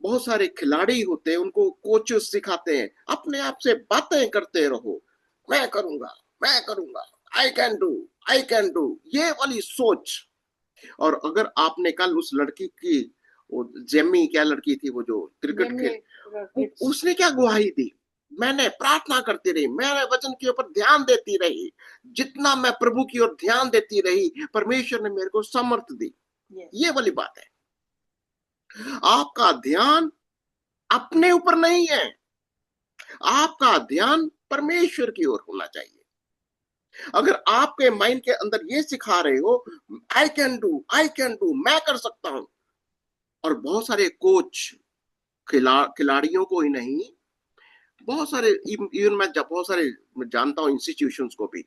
बहुत सारे खिलाड़ी होते हैं, उनको कोचेस सिखाते हैं, अपने आप से बातें करते रहो, मैं करूंगा, मैं करूंगा, I can do, I can do, ये वाली सोच। और अगर आपने कल उस लड़की की, वो जेमी क्या लड़की थी, वो जो क्रिकेट खेल, उसने क्या गुहाही दी? मैंने प्रार्थना करती रही, मैंने वचन के ऊपर ध्यान देती रही, जितना मैं प्रभु की ओर ध्यान देती रही, परमेश्वर ने मेरे को समर्थ दी। ये वाली बात है। आपका ध्यान अपने ऊपर नहीं है, आपका ध्यान परमेश्वर की ओर होना चाहिए। अगर आपके माइंड के अंदर ये सिखा रहे हो, I can do, I can do, मैं कर सकता हूं, और बहुत सारे कोच, खिलाड़ियों को ही नहीं, बहुत सारे, इवन मैं जब बहुत सारे मैं जानता हूं इंस्टीट्यूशंस को भी,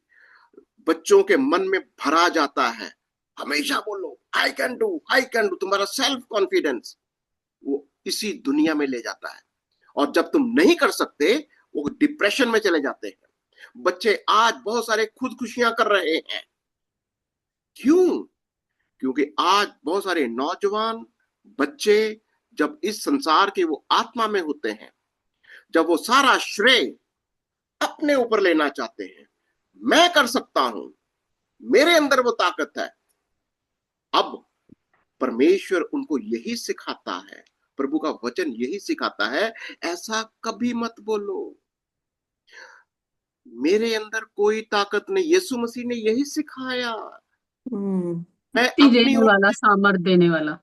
बच्चों के मन में भरा जाता है, हमेशा बोलो I can do, I can do, तुम्हारा सेल्फ कॉन्फिडेंस वो इसी दुनिया में ले जाता है। और जब तुम नहीं कर सकते, वो डिप्रेशन में चले जाते हैं। बच्चे आज बहुत सारे खुदकुशियां कर रहे हैं। क्यों? क्योंकि आज बहुत सारे नौजवान बच्चे जब इस संसार के वो आत्मा में होते हैं, जब वो सारा श्रेय अपने ऊपर लेना चाहते हैं, मैं कर सकता हूं, मेरे अंदर वो ताकत है। अब परमेश्वर उनको यही सिखाता है, प्रभु का वचन यही सिखाता है, ऐसा कभी मत बोलो, मेरे अंदर कोई ताकत नहीं। यीशु मसीह ने यही सिखाया, हम्म। मैं शक्ति अपनी देने ओर, वाला, सामर्थ देने वाला।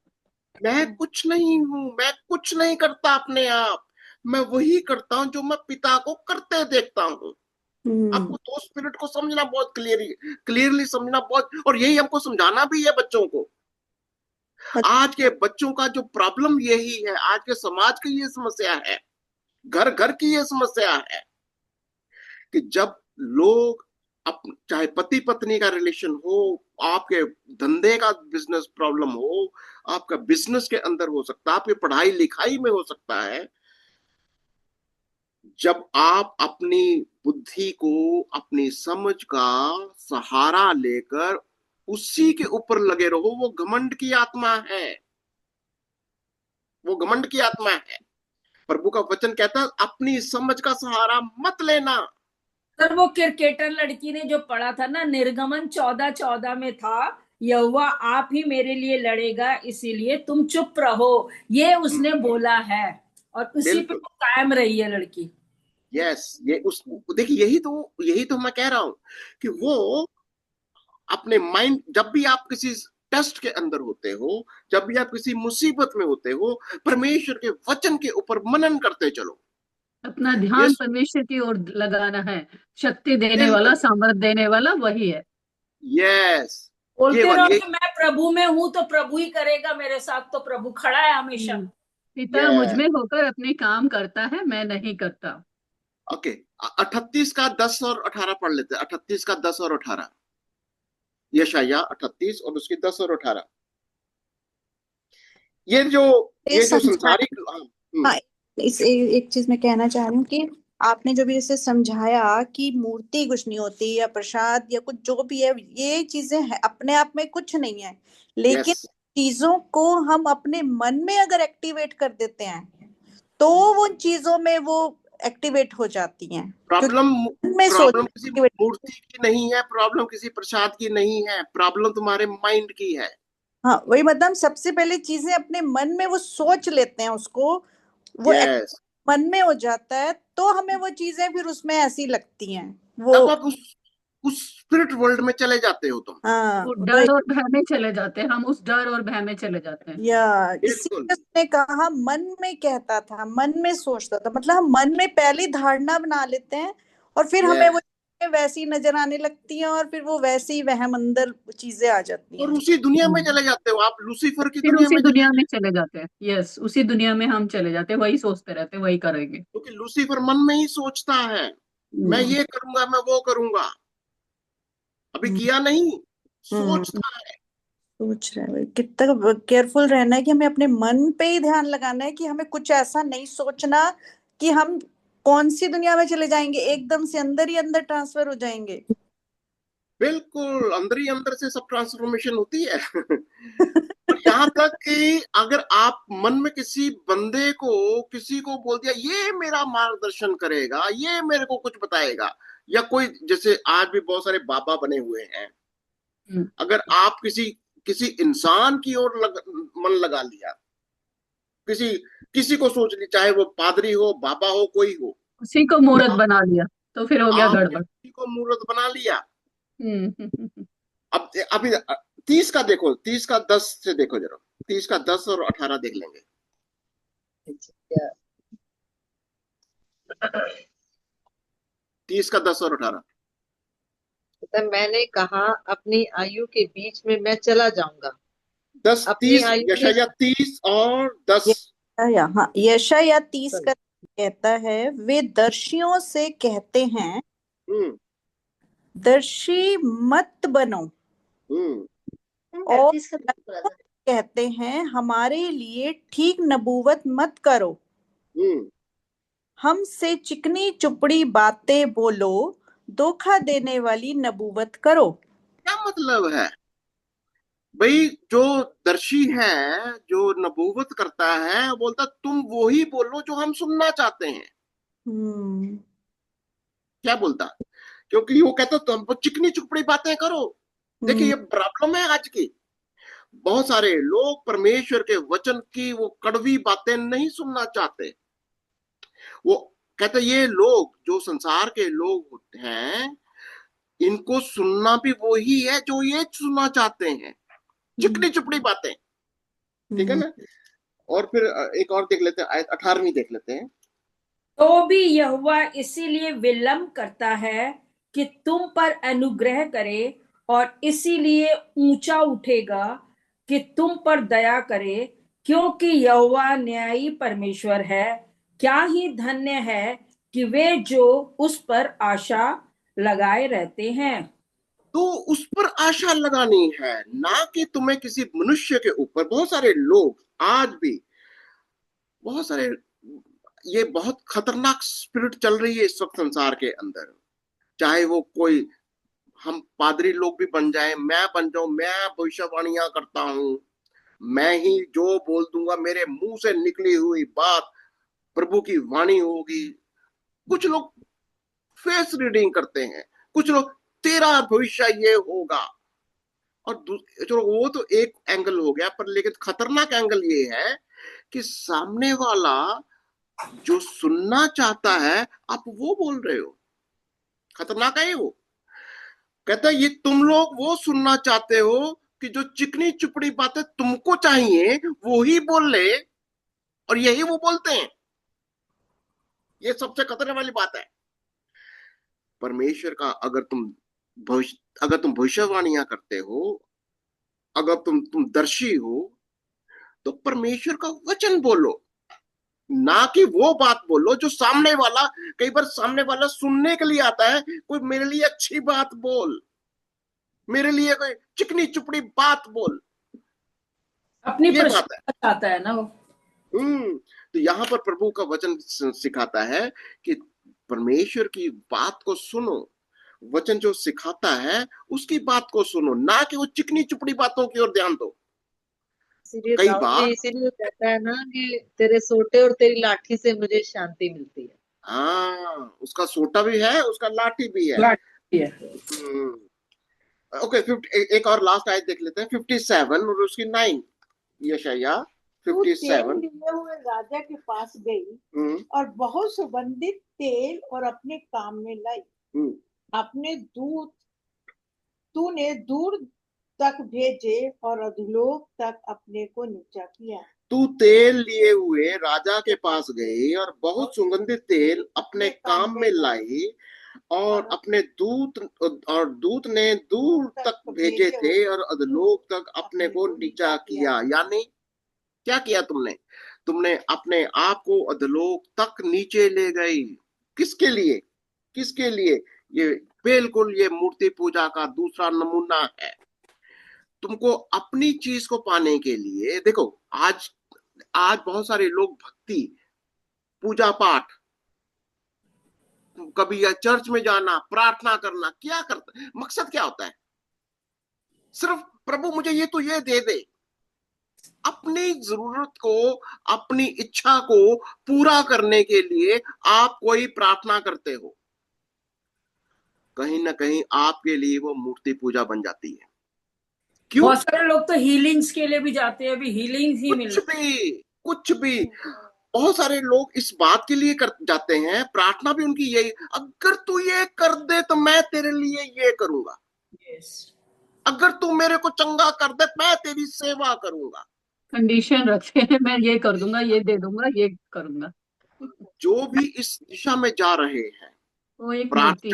मैं कुछ नहीं हूं, मैं कुछ नहीं करता अपने आप, मैं वही करता हूं जो मैं पिता को करते देखता हूं। हम्म। आपको तो स्पिरिट को समझना बहुत क्लियरली समझना बहुत, और यही हमको समझाना भी है बच्चों को। आज के बच्चों का जो प्रॉब्लम यही है, आज के समाज की ये समस्या है, घर घर की ये समस्या है, कि जब लोग चाहे पति पत्नी का रिलेशन हो, आपके धंधे का बिजनेस प्रॉब्लम हो, आपका बिजनेस के अंदर हो सकता है, आपकी पढ़ाई लिखाई में हो सकता है, जब आप अपनी बुद्धि को, अपनी समझ का सहारा लेकर उसी के ऊपर लगे रहो, वो घमंड की आत्मा है, वो घमंड की आत्मा है। प्रभु का वचन कहता है अपनी समझ का सहारा मत लेना। सर वो क्रिकेटर लड़की ने जो पढ़ा था ना, निर्गमन 14:14 में था, यहोवा आप ही मेरे लिए लड़ेगा, इसीलिए तुम चुप रहो, ये उसने बोला है, और उसी पे बिल्कुल, कायम रही है लड़की। यस, ये उस, देखिए यही तो मैं कह रहा हूं कि वो अपने माइंड, जब भी आप किसी टेस्ट के अंदर होते हो, जब भी आप किसी मुसीबत में होते हो, परमेश्वर के वचन के ऊपर मनन करते चलो। अपना ये ध्यान परमेश्वर की ओर लगाना है। शक्ति देने वाला, बिल्कुल, सामर्थ देने वाला वही है। यस, बोलते केवल रहो ये, कि मैं प्रभु में हूं तो प्रभु ही करेगा मेरे साथ, तो प्रभु खड़ा है हमेशा। पिता मुझ यस, में होकर अपने काम करता है, मैं नहीं करता। ओके। 38 का 10 और 18 पढ़ लेते हैं। 38 का 10 और 18, यशाया 38 और उसकी 10 और 18। ये जो ये ये जो समझा। संसारिक, हाँ, इस एक चीज मैं कहना चाह रही हूँ कि आपने जो भी इसे समझाया कि मूर्ति कुछ नहीं होती या प्रसाद या कुछ जो भी है, ये चीजें है अपने आप में कुछ नहीं है, लेकिन यस, चीजों को हम अपने मन में अगर एक्टिवेट कर देते हैं तो वो चीजों में वो एक्टिवेट हो जाती हैं, क्योंकि प्रॉब्लम मन में सोच प्रॉब्लम किसी activate- मूर्ति की नहीं है, प्रॉब्लम किसी प्रसाद की नहीं है, प्रॉब्लम तुम्हारे माइंड की है। हाँ, वही मतलब सबसे पहले चीजें अपने मन में वो सोच लेते हैं उसको, वो यस, मन में हो जाता है, तो हमें वो चीजें फिर उसमें ऐसी लगती हैं वो। तब आप उस स्पिरिट वर्ल्ड में चले जाते हो तुम। हाँ, वो वही। डर और भय में चले जाते हैं, हम उस डर और भय में चले जाते हैं। या बिल्कुल, इसीलिए उसने कहा मन में कहता था, मन में सोचता था, मतलब हम मन में पहली धारणा बना लेते हैं और फिर हमें वो यस, चीजें वैसी नजर आने लगती हैं और फिर वो वैसे ही वहम अंदर चीजें आ जाती और हैं। उसी दुनिया में हम्म। चले जाते हो आप, लूसीफर की फिर दुनिया उसी में चले दुनिया में जाते चले जाते हैं। यस, उसी दुनिया में हम चले जाते हैं, वही सोचते रहते हैं, वही करेंगे। हो, क्योंकि लूसीफर मन में ही सोचता है, मैं हम्म। ये करूंगा, मैं वो करूंगा, अभी हम्म। किया नहीं, हम्म। सोचता है। सोच रहे हैं भाई, कितना केयरफुल रहना है कि हमें अपने मन पे ही ध्यान लगाना है कि हमें कुछ ऐसा नहीं सोचना कि हम कौन सी दुनिया में चले जाएंगे, एकदम से अंदर ही अंदर ट्रांसफर हो जाएंगे। बिल्कुल, अंदर ही अंदर से सब ट्रांसफॉर्मेशन होती है। और यहाँ तक कि अगर आप मन में किसी बंदे को, किसी को बोल दिया ये मेरा मार्गदर्शन करेगा, ये मेरे को कुछ बताएगा, या कोई, जैसे आज भी बहुत सारे बाबा बने हुए हैं, हम्म। अगर आप किसी किसी इंसान की ओर मन लगा लिया, किसी किसी को सोच ली, चाहे वो पादरी हो, बाबा हो, कोई हो, उसी को मूर्त आप बना लिया तो फिर हो गया आपने गड़बड़। किसी को मूर्त बना लिया। हम्म। अब अभी 30 का देखो, 30 का 10 से देखो जरा, 30 का 10 और 18 देख लेंगे। 30 का 10 और 18। तो मैंने कहा अपनी आयु के बीच में मैं चला जाऊंगा, 10 अपनी 30, आयु के यशाया 30 और 10। हाँ, यशायाह 30 sorry, का कहता है, वे दर्शियों से कहते हैं हम्म, दर्शी मत बनो, और कहते हैं हमारे लिए ठीक नबूवत मत करो, हम्म, हमसे चिकनी चुपड़ी बातें बोलो, धोखा देने वाली नबूवत करो। क्या मतलब है भाई? जो दर्शी है, जो नबूवत करता है, बोलता तुम वो ही बोलो जो हम सुनना चाहते हैं। हम्म। क्या बोलता? क्योंकि वो कहता तुम वो चिकनी चुपड़ी बातें करो। देखिए हम्म। ये प्रॉब्लम है आज की, बहुत सारे लोग परमेश्वर के वचन की वो कड़वी बातें नहीं सुनना चाहते। वो कहते ये लोग जो संसार के लोग होते हैं, इनको सुनना भी वही है जो ये सुनना चाहते हैं, चिकनी चुपड़ी बातें। ठीक है हम्म। ना? और फिर एक और देख लेते हैं, आयत 18वीं देख लेते हैं। तो भी यहोवा इसीलिए विलंब करता है कि तुम पर अनुग्रह करे, और इसीलिए ऊंचा उठेगा कि तुम पर दया करे, क्योंकि यहोवा न्यायी परमेश्वर है। क्या ही धन्य है कि वे जो उस पर आशा लगाए रहते हैं। तो उस पर आशा लगानी है, ना कि तुम्हें किसी मनुष्य के ऊपर। बहुत सारे लोग आज भी, बहुत सारे ये बहुत खतरनाक स्पिरिट चल रही है इस वक्त संसार के अंदर। चाहे वो कोई हम पादरी लोग भी बन जाए, मैं बन जाऊं, मैं भविष्यवाणियां करता हूं, मैं ही जो बोल दूंगा, मेरे मुंह से निकली हुई बात प्रभु की वाणी होगी। कुछ लोग फेस रीडिंग करते हैं, कुछ लोग तेरा भविष्य ये होगा। और चलो वो तो एक एंगल हो गया, पर लेकिन खतरनाक एंगल ये है कि सामने वाला जो सुनना चाहता है आप वो बोल रहे हो। खतरनाक है ये। वो कहता है ये तुम लोग वो सुनना चाहते हो कि जो चिकनी चुपड़ी बातें तुमको चाहिए वो ही बोल ले, और यही वो बोलते हैं। ये सबसे खतरे वाली बात है। परमेश्वर का अगर तुम भविष्यवाणियां करते हो, अगर तुम दर्शी हो, तो परमेश्वर का वचन बोलो, ना कि वो बात बोलो जो सामने वाला, कई बार सामने वाला सुनने के लिए आता है, कोई मेरे लिए अच्छी बात बोल, मेरे लिए कोई चिकनी चुपड़ी बात बोल, अपनी ये बात है। प्रशंसा चाहता है ना वो। तो यहाँ पर प्रभु का वचन सिखाता है कि परमेश्वर की बात को सुनो, वचन जो सिखाता है उसकी बात को सुनो, ना कि वो चिकनी चुपड़ी बातों की ओर ध्यान दो। इसीलिए कई दाऊद बार भी इसीलिए कहता है ना कि तेरे सोटे और तेरी लाठी से मुझे शांति मिलती है। हाँ, उसका सोटा भी है, उसका लाठी भी है। ओके, एक और लास्ट आयत देख लेते हैं, 57 और उसकी 9। यशाया तू तेल 57। लिए हुए राजा के पास गई और बहुत सुगंधित तेल और अपने काम में लाई। अपने दूत तूने दूर तक भेजे और अधोलोक तक अपने को नीचा किया। तू तेल लिए हुए राजा के पास गई और बहुत सुगंधित तेल अपने काम में लाई, और अपने दूत ने दूर तक भेजे थे और अधोलोक तक अपने को नीचा किया। यानी क्या किया तुमने? तुमने अपने आप को अधोलोक तक नीचे ले गई। किसके लिए? किसके लिए? ये बिल्कुल ये मूर्ति पूजा का दूसरा नमूना है। तुमको अपनी चीज को पाने के लिए, देखो आज बहुत सारे लोग भक्ति, पूजा पाठ, कभी या चर्च में जाना, प्रार्थना करना, क्या करता है? मकसद क्या होता है? सिर्फ प्रभु मुझे ये तो ये दे दे। अपनी जरूरत को, अपनी इच्छा को पूरा करने के लिए आप कोई प्रार्थना करते हो, कहीं ना कहीं आपके लिए वो मूर्ति पूजा बन जाती है। क्यों? बहुत सारे लोग तो हीलिंग्स के लिए भी जाते हैं, अभी हीलिंग ही मिल कुछ भी बहुत सारे लोग इस बात के लिए कर जाते हैं, प्रार्थना भी उनकी यही, अगर तू ये कर दे तो मैं तेरे लिए ये करूंगा। yes. अगर तू मेरे को चंगा कर दे मैं तेरी सेवा करूंगा। कंडीशन रखते हैं, मैं ये कर दूंगा, ये दे दूंगा, ये करूंगा। जो भी इस दिशा में जा रहे हैं, वो एक मूर्ति,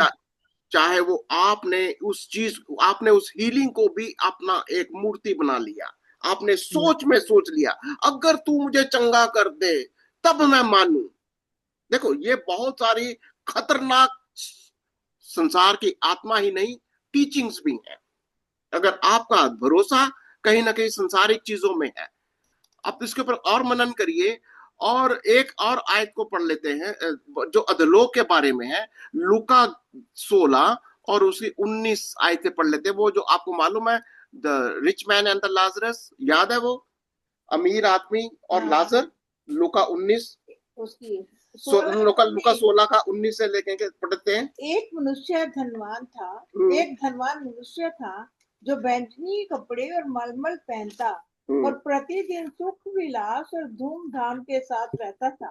चाहे वो आपने उस हीलिंग को भी अपना एक मूर्ति बना लिया। आपने सोच में सोच लिया अगर तू मुझे चंगा कर दे तब मैं मानू। देखो ये बहुत सारी खतरनाक, संसार की आत्मा ही नहीं, टीचिंग्स भी हैं। अगर आपका भरोसा कहीं ना कहीं संसारिक चीजों में है, आप इसके ऊपर और मनन करिए। और एक और आयत को पढ़ लेते हैं जो अधोलोक के बारे में है, लूका 16 और उसकी 19 आयतें पढ़ लेते हैं। वो जो आपको मालूम है, the rich man and the Lazarus, याद है वो अमीर आदमी और लाजर, लूका 19 लूका 16 का 19 से लेके पढ़ते हैं। एक मनुष्य धनवान था, एक धनवान मनुष्य था जो बैंगनी कपड़े और मलमल पहनता और प्रतिदिन सुख विलास और धूमधाम के साथ रहता था।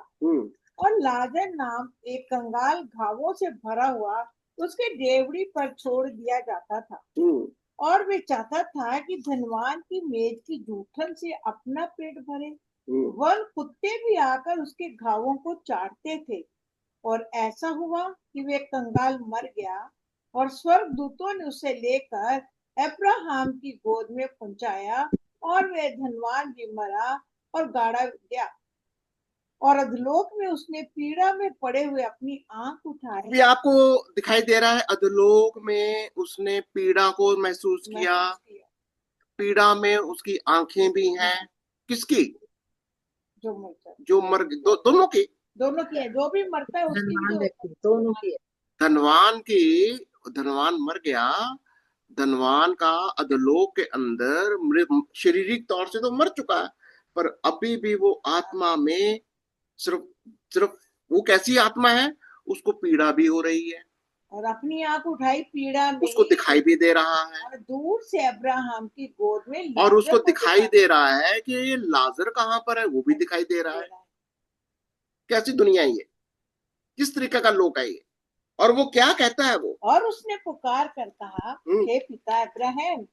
और लाजर नाम एक कंगाल घावों से भरा हुआ उसके डेवड़ी पर छोड़ दिया जाता था। और वे चाहता था कि धनवान की मेज की जूठन से अपना पेट भरे, वह कुत्ते भी आकर उसके घावों को चाटते थे। और ऐसा हुआ कि वे कंगाल मर गया और स्वर्गदूतों ने उसे लेकर अब्राहम की गोद में पहुंचाया, और वे धनवान भी मरा और गाड़ा गया। और अधोलोक में उसने पीड़ा में पड़े हुए अपनी आंख उठाई। ये आपको दिखाई दे रहा है, अधोलोक में उसने पीड़ा को महसूस किया। पीड़ा में उसकी आंखें भी हैं। किसकी? जो मर दोनों की। दोनों की है, जो भी मरता है उसकी भी धनवान तो व्यक्ति दोनों की है। धनवान मर गया, धनवान का अधोलोक के अंदर शारीरिक तौर से तो मर चुका है, पर अभी भी वो आत्मा में सिर्फ सिर्फ वो कैसी आत्मा है, उसको पीड़ा भी हो रही है, और अपनी आंख उठाई पीड़ा में, उसको दिखाई भी दे रहा है, और दूर से अब्राहम की गोद में और लाजर उसको को दिखाई देखा। दे रहा है कि ये लाजर कहाँ पर है, वो भी दिखाई दे रहा है। कैसी दुनिया है ये, किस तरीके का लोक है ये। और वो क्या कहता है वो, और उसने पुकार कर कहा, हे पिता अब्राहम,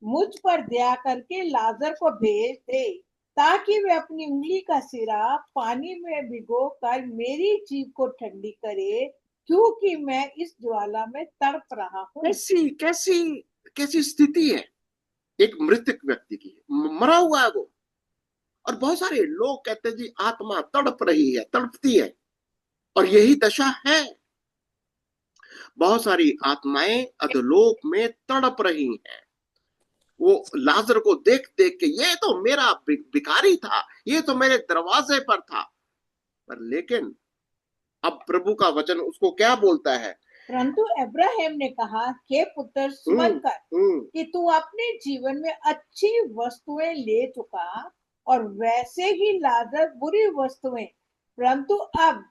मुझ पर दया करके लाजर को भेज दे, ताकि वे अपनी उंगली का सिरा पानी में भिगो कर मेरी जीभ को ठंडी करे, क्योंकि मैं इस ज्वाला में तड़प रहा हूँ। कैसी कैसी कैसी स्थिति है एक मृतक व्यक्ति की, मरा हुआ है वो। और बहुत सारे लोग कहते हैं जी आत्मा तड़प रही है, तड़पती है, और यही दशा है। बहुत सारी आत्माएं अधोलोक में तड़प रही हैं, वो लाजर को देख देख के, ये तो मेरा भिखारी था, ये तो मेरे दरवाजे पर था। पर लेकिन अब प्रभु का वचन उसको क्या बोलता है, परंतु अब्राहम ने कहा, हे पुत्र, स्मरण कर कि तू अपने जीवन में अच्छी वस्तुएं ले चुका, और वैसे ही लाजर बुरी वस्तुएं, परंतु अब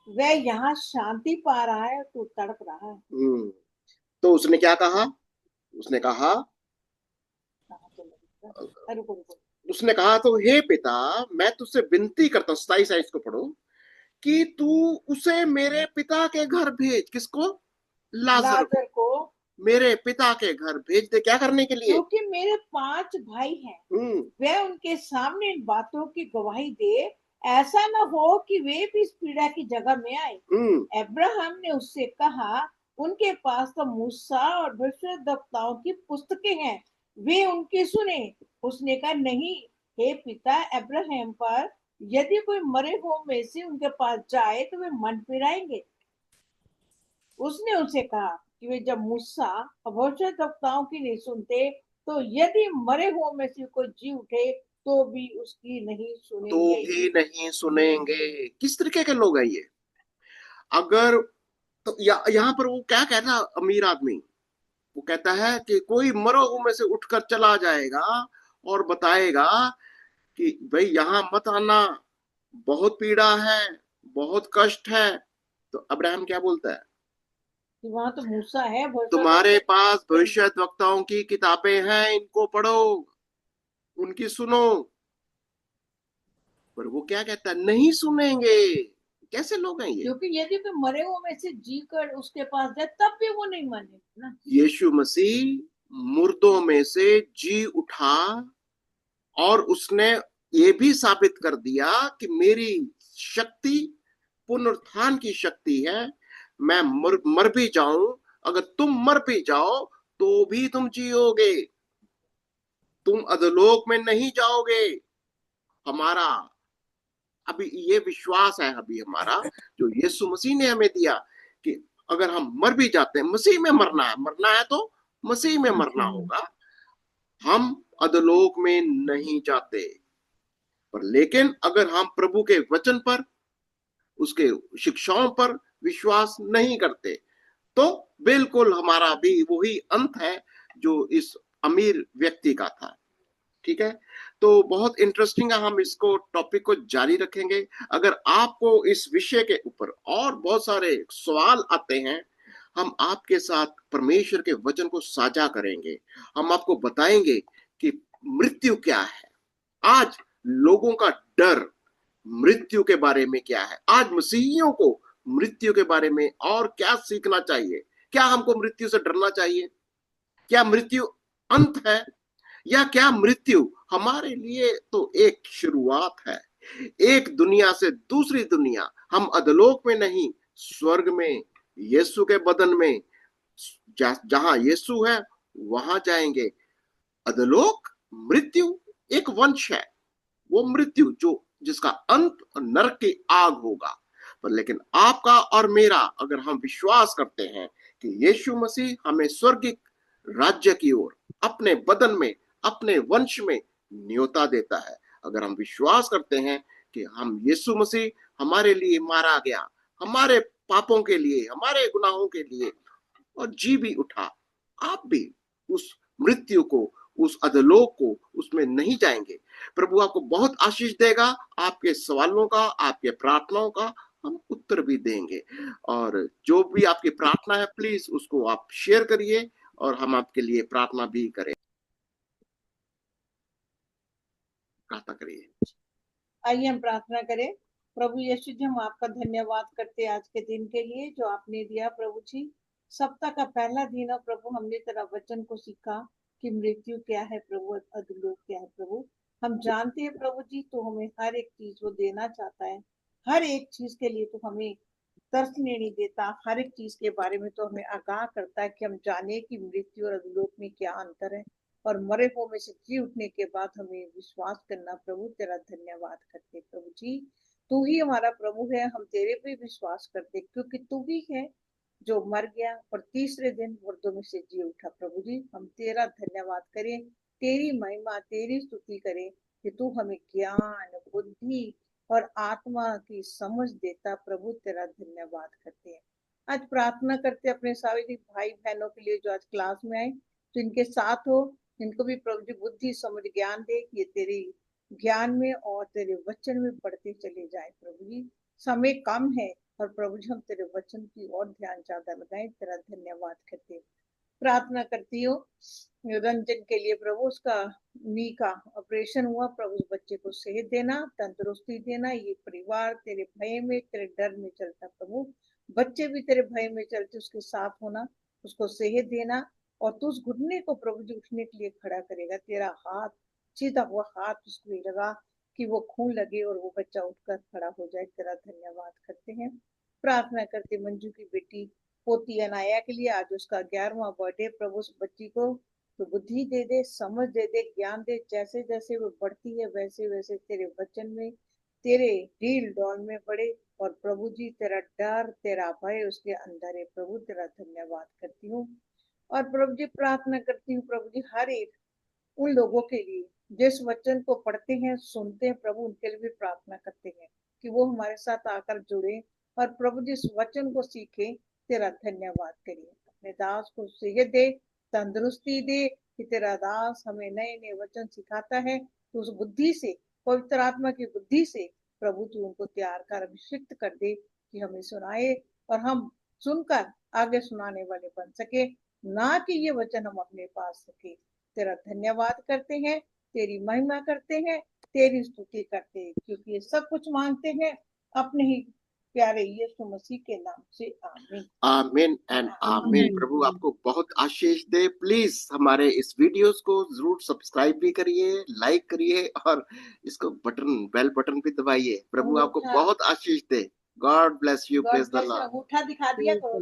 वह यहाँ शांति पा रहा है, तू तड़प रहा है। तो उसने क्या कहा, उसने कहा, उसने कहा तो हे पिता, मैं तुझसे विनती करता हूँ, 27 को पढ़ो, कि तू उसे मेरे पिता के घर भेज। किसको? लाजर को मेरे पिता के घर भेज दे। क्या करने के लिए? क्योंकि मेरे 5 भाई हैं, वे उनके सामने इन बातों की गवाही दे, ऐसा न हो कि वे भी इस पीड़ा की जगह में आए। अब्राहम ने उससे कहा, उनके पास तो मूसा और भविष्यद्वक्ताओं की पुस्तकें हैं, वे उनकी सुने। उसने कहा, नहीं हे पिता अब्राहम, पर यदि कोई मरे हुओं में से उनके पास जाए तो वे मन फिराएंगे। उसने उसे कहा कि वे जब मूसा और भविष्यद्वक्ताओं की नहीं सुनते, तो यदि मरे हुओं में से कोई जी उठे तो भी उसकी नहीं सुनेंगे। तो भी नहीं सुनेंगे। किस तरीके के लोग हैं ये? अगर तो यहाँ पर वो क्या कहता है, अमीर आदमी वो कहता है कि कोई मरो हुओं में से उठकर चला जाएगा और बताएगा कि भाई यहाँ मत आना, बहुत पीड़ा है, बहुत कष्ट है। तो अब्राहम क्या बोलता है, वहां तो मूसा है, तुम्हारे पास भविष्यद्वक्ताओं की किताबें हैं, इनको पढ़ो, उनकी सुनो। पर वो क्या कहता है, नहीं सुनेंगे। कैसे लोग हैं ये? क्योंकि यदि कोई मरे हुए में से जी कर उसके पास जाए तब भी वो नहीं मानेगा ना। यीशु मसीह मुर्दों में से जी उठा, और उसने ये भी साबित कर दिया कि मेरी शक्ति पुनरुत्थान की शक्ति है। मैं मर भी जाऊं, अगर तुम मर भी जाओ तो भी तुम जियोगे, तुम अधोलोक में नहीं जाओगे। हमारा अभी ये विश्वास है, अभी हमारा जो यीशु मसीह ने हमें दिया, कि अगर हम मर भी जाते हैं, मसीह में मरना है तो मसीह में मरना होगा। हम अधोलोक में नहीं जाते। पर लेकिन अगर हम प्रभु के वचन पर, उसके शिक्षाओं पर विश्वास नहीं करते, तो बिल्कुल हमारा भी वही अंत है जो इस अमीर व्यक्ति का था। ठीक है, तो बहुत इंटरेस्टिंग है, हम इसको टॉपिक को जारी रखेंगे। अगर आपको इस विषय के ऊपर और बहुत सारे सवाल आते हैं, हम आपके साथ परमेश्वर के वचन को साझा करेंगे। हम आपको बताएंगे कि मृत्यु क्या है, आज लोगों का डर मृत्यु के बारे में क्या है, आज मसीहियों को मृत्यु के बारे में और क्या सीखना चाहिए। क्या हमको मृत्यु से डरना चाहिए? क्या मृत्यु अंत है, या क्या मृत्यु हमारे लिए तो एक शुरुआत है, एक दुनिया से दूसरी दुनिया। हम अधोलोक में नहीं, स्वर्ग में, यीशु के बदन में, जहां यीशु है वहां जाएंगे। अधोलोक मृत्यु एक वंश है, वो मृत्यु जो जिसका अंत नरक की आग होगा। पर लेकिन आपका और मेरा, अगर हम विश्वास करते हैं कि यीशु मसीह हमें स्वर्गिक राज्य की ओर अपने बदन में, अपने वंश में न्योता देता है, अगर हम विश्वास करते हैं कि हम यीशु मसीह हमारे लिए मारा गया, हमारे पापों के लिए, हमारे गुनाहों के लिए, और जी भी उठा। आप भी उस मृत्यु को, उस अधोलोक को, उसमें नहीं जाएंगे। प्रभु आपको बहुत आशीष देगा। आपके सवालों का, आपके प्रार्थनाओं का हम उत्तर भी देंगे। और जो भी आपकी प्रार्थना है, प्लीज उसको आप शेयर करिए और हम आपके लिए प्रार्थना भी करें। प्रार्थना करिए। आइए हम प्रार्थना करें। प्रभु यीशु जी, हम आपका धन्यवाद करते हैं आज के दिन के लिए जो आपने दिया। प्रभु जी, सप्ताह का पहला दिन है प्रभु, हमने तेरा वचन को सीखा कि मृत्यु क्या है प्रभु, अधोलोक क्या है प्रभु। हम जानते हैं प्रभु जी, तो हमें हर एक चीज वो देना चाहता है। हर एक चीज के लिए तो हमें तरसने नहीं देता। हर एक चीज के बारे में तो हमें आगाह करता है कि हम जाने कि मृत्यु और अधोलोक में क्या अंतर है, और मरे हुए में से जी उठने के बाद हमें विश्वास करना। प्रभु तेरा धन्यवाद करते प्रभु जी, तू ही हमारा प्रभु है। हम तेरे पे विश्वास करते क्योंकि तू ही है जो मर गया और तीसरे दिन मुर्दों में से जी उठा। प्रभु जी, हम तेरा धन्यवाद करें, तेरी महिमा, तेरी स्तुति करें कि तू हमें ज्ञान, बुद्धि और आत्मा की समझ देता। प्रभु तेरा धन्यवाद करते हैं। आज प्रार्थना करते अपने सारे भाई बहनों के लिए जो आज क्लास में आए, तो इनके साथ हो, इनको भी प्रभु जी बुद्धि, समझ, ज्ञान दे कि ये तेरे ज्ञान में और तेरे वचन में बढ़ते चले जाए। प्रभु जी, समय कम है और प्रभु जी हम तेरे वचन की और ध्यान ज्यादा लगाएं। तेरा धन्यवाद करते हैं। प्रार्थना करती हूँ रंजन के लिए प्रभु, उसका नी का ऑपरेशन हुआ प्रभु, उस बच्चे को सेहत देना, तंदुरुस्ती देना। ये परिवार तेरे भय में, तेरे डर में चलता प्रभु, बच्चे भी तेरे भय में चलते, उसके साथ होना, उसको सेहत देना। और तू उस घुटने को प्रभु जी उठने के लिए खड़ा करेगा। तेरा हाथ, सीधा हुआ हाथ उसको लगा कि वो खून लगे और वो बच्चा उठकर खड़ा हो जाए। तेरा धन्यवाद करते हैं। प्रार्थना करते मंजू की बेटी पोती अनाया के लिए, आज उसका 11वां बर्थडे। प्रभु उस बच्ची को तो बुद्धि दे दे, समझ दे दे, ज्ञान दे। जैसे जैसे वो बढ़ती है वैसे वैसे तेरे वचन में, तेरे डील डॉल में बढ़े। और प्रभु जी तेरा डर, तेरा भय उसके अंदर है। प्रभु तेरा धन्यवाद करती हूँ। और प्रभु जी प्रार्थना करती हूँ प्रभु जी हर एक उन लोगों के लिए जिस वचन को पढ़ते हैं, सुनते हैं प्रभु, उनके लिए भी प्रार्थना करते हैं कि वो हमारे साथ आकर जुड़े और प्रभु जी इस वचन को सीखे। तेरा धन्यवाद करिए। अपने दास को सेहत दे, तंदुरुस्ती दे कि तेरा दास हमें नए नए वचन सिखाता है। तो उस बुद्धि से, पवित्र आत्मा की बुद्धि से प्रभु तू उनको तैयार कर, अभिषिक्त कर दे कि हमें सुनाए और हम सुनकर आगे सुनाने वाले बन सके, ना कि ये वचन हम अपने पास रखे। तेरा धन्यवाद करते हैं, तेरी महिमा करते हैं, तेरी स्तुति करते हैं, क्योंकि ये सब कुछ मांगते हैं अपने ही प्यारे यीशु मसीह के नाम से। आमीन। आमीन एंड आमीन। प्रभु आपको बहुत आशीष दे। प्लीज हमारे इस वीडियोस को जरूर सब्सक्राइब भी करिए, लाइक करिए और इसको बेल बटन भी दबाइए। प्रभु आपको बहुत आशीष दे। God bless you. Praise the Lord. अंगूठा दिखा दिया करो।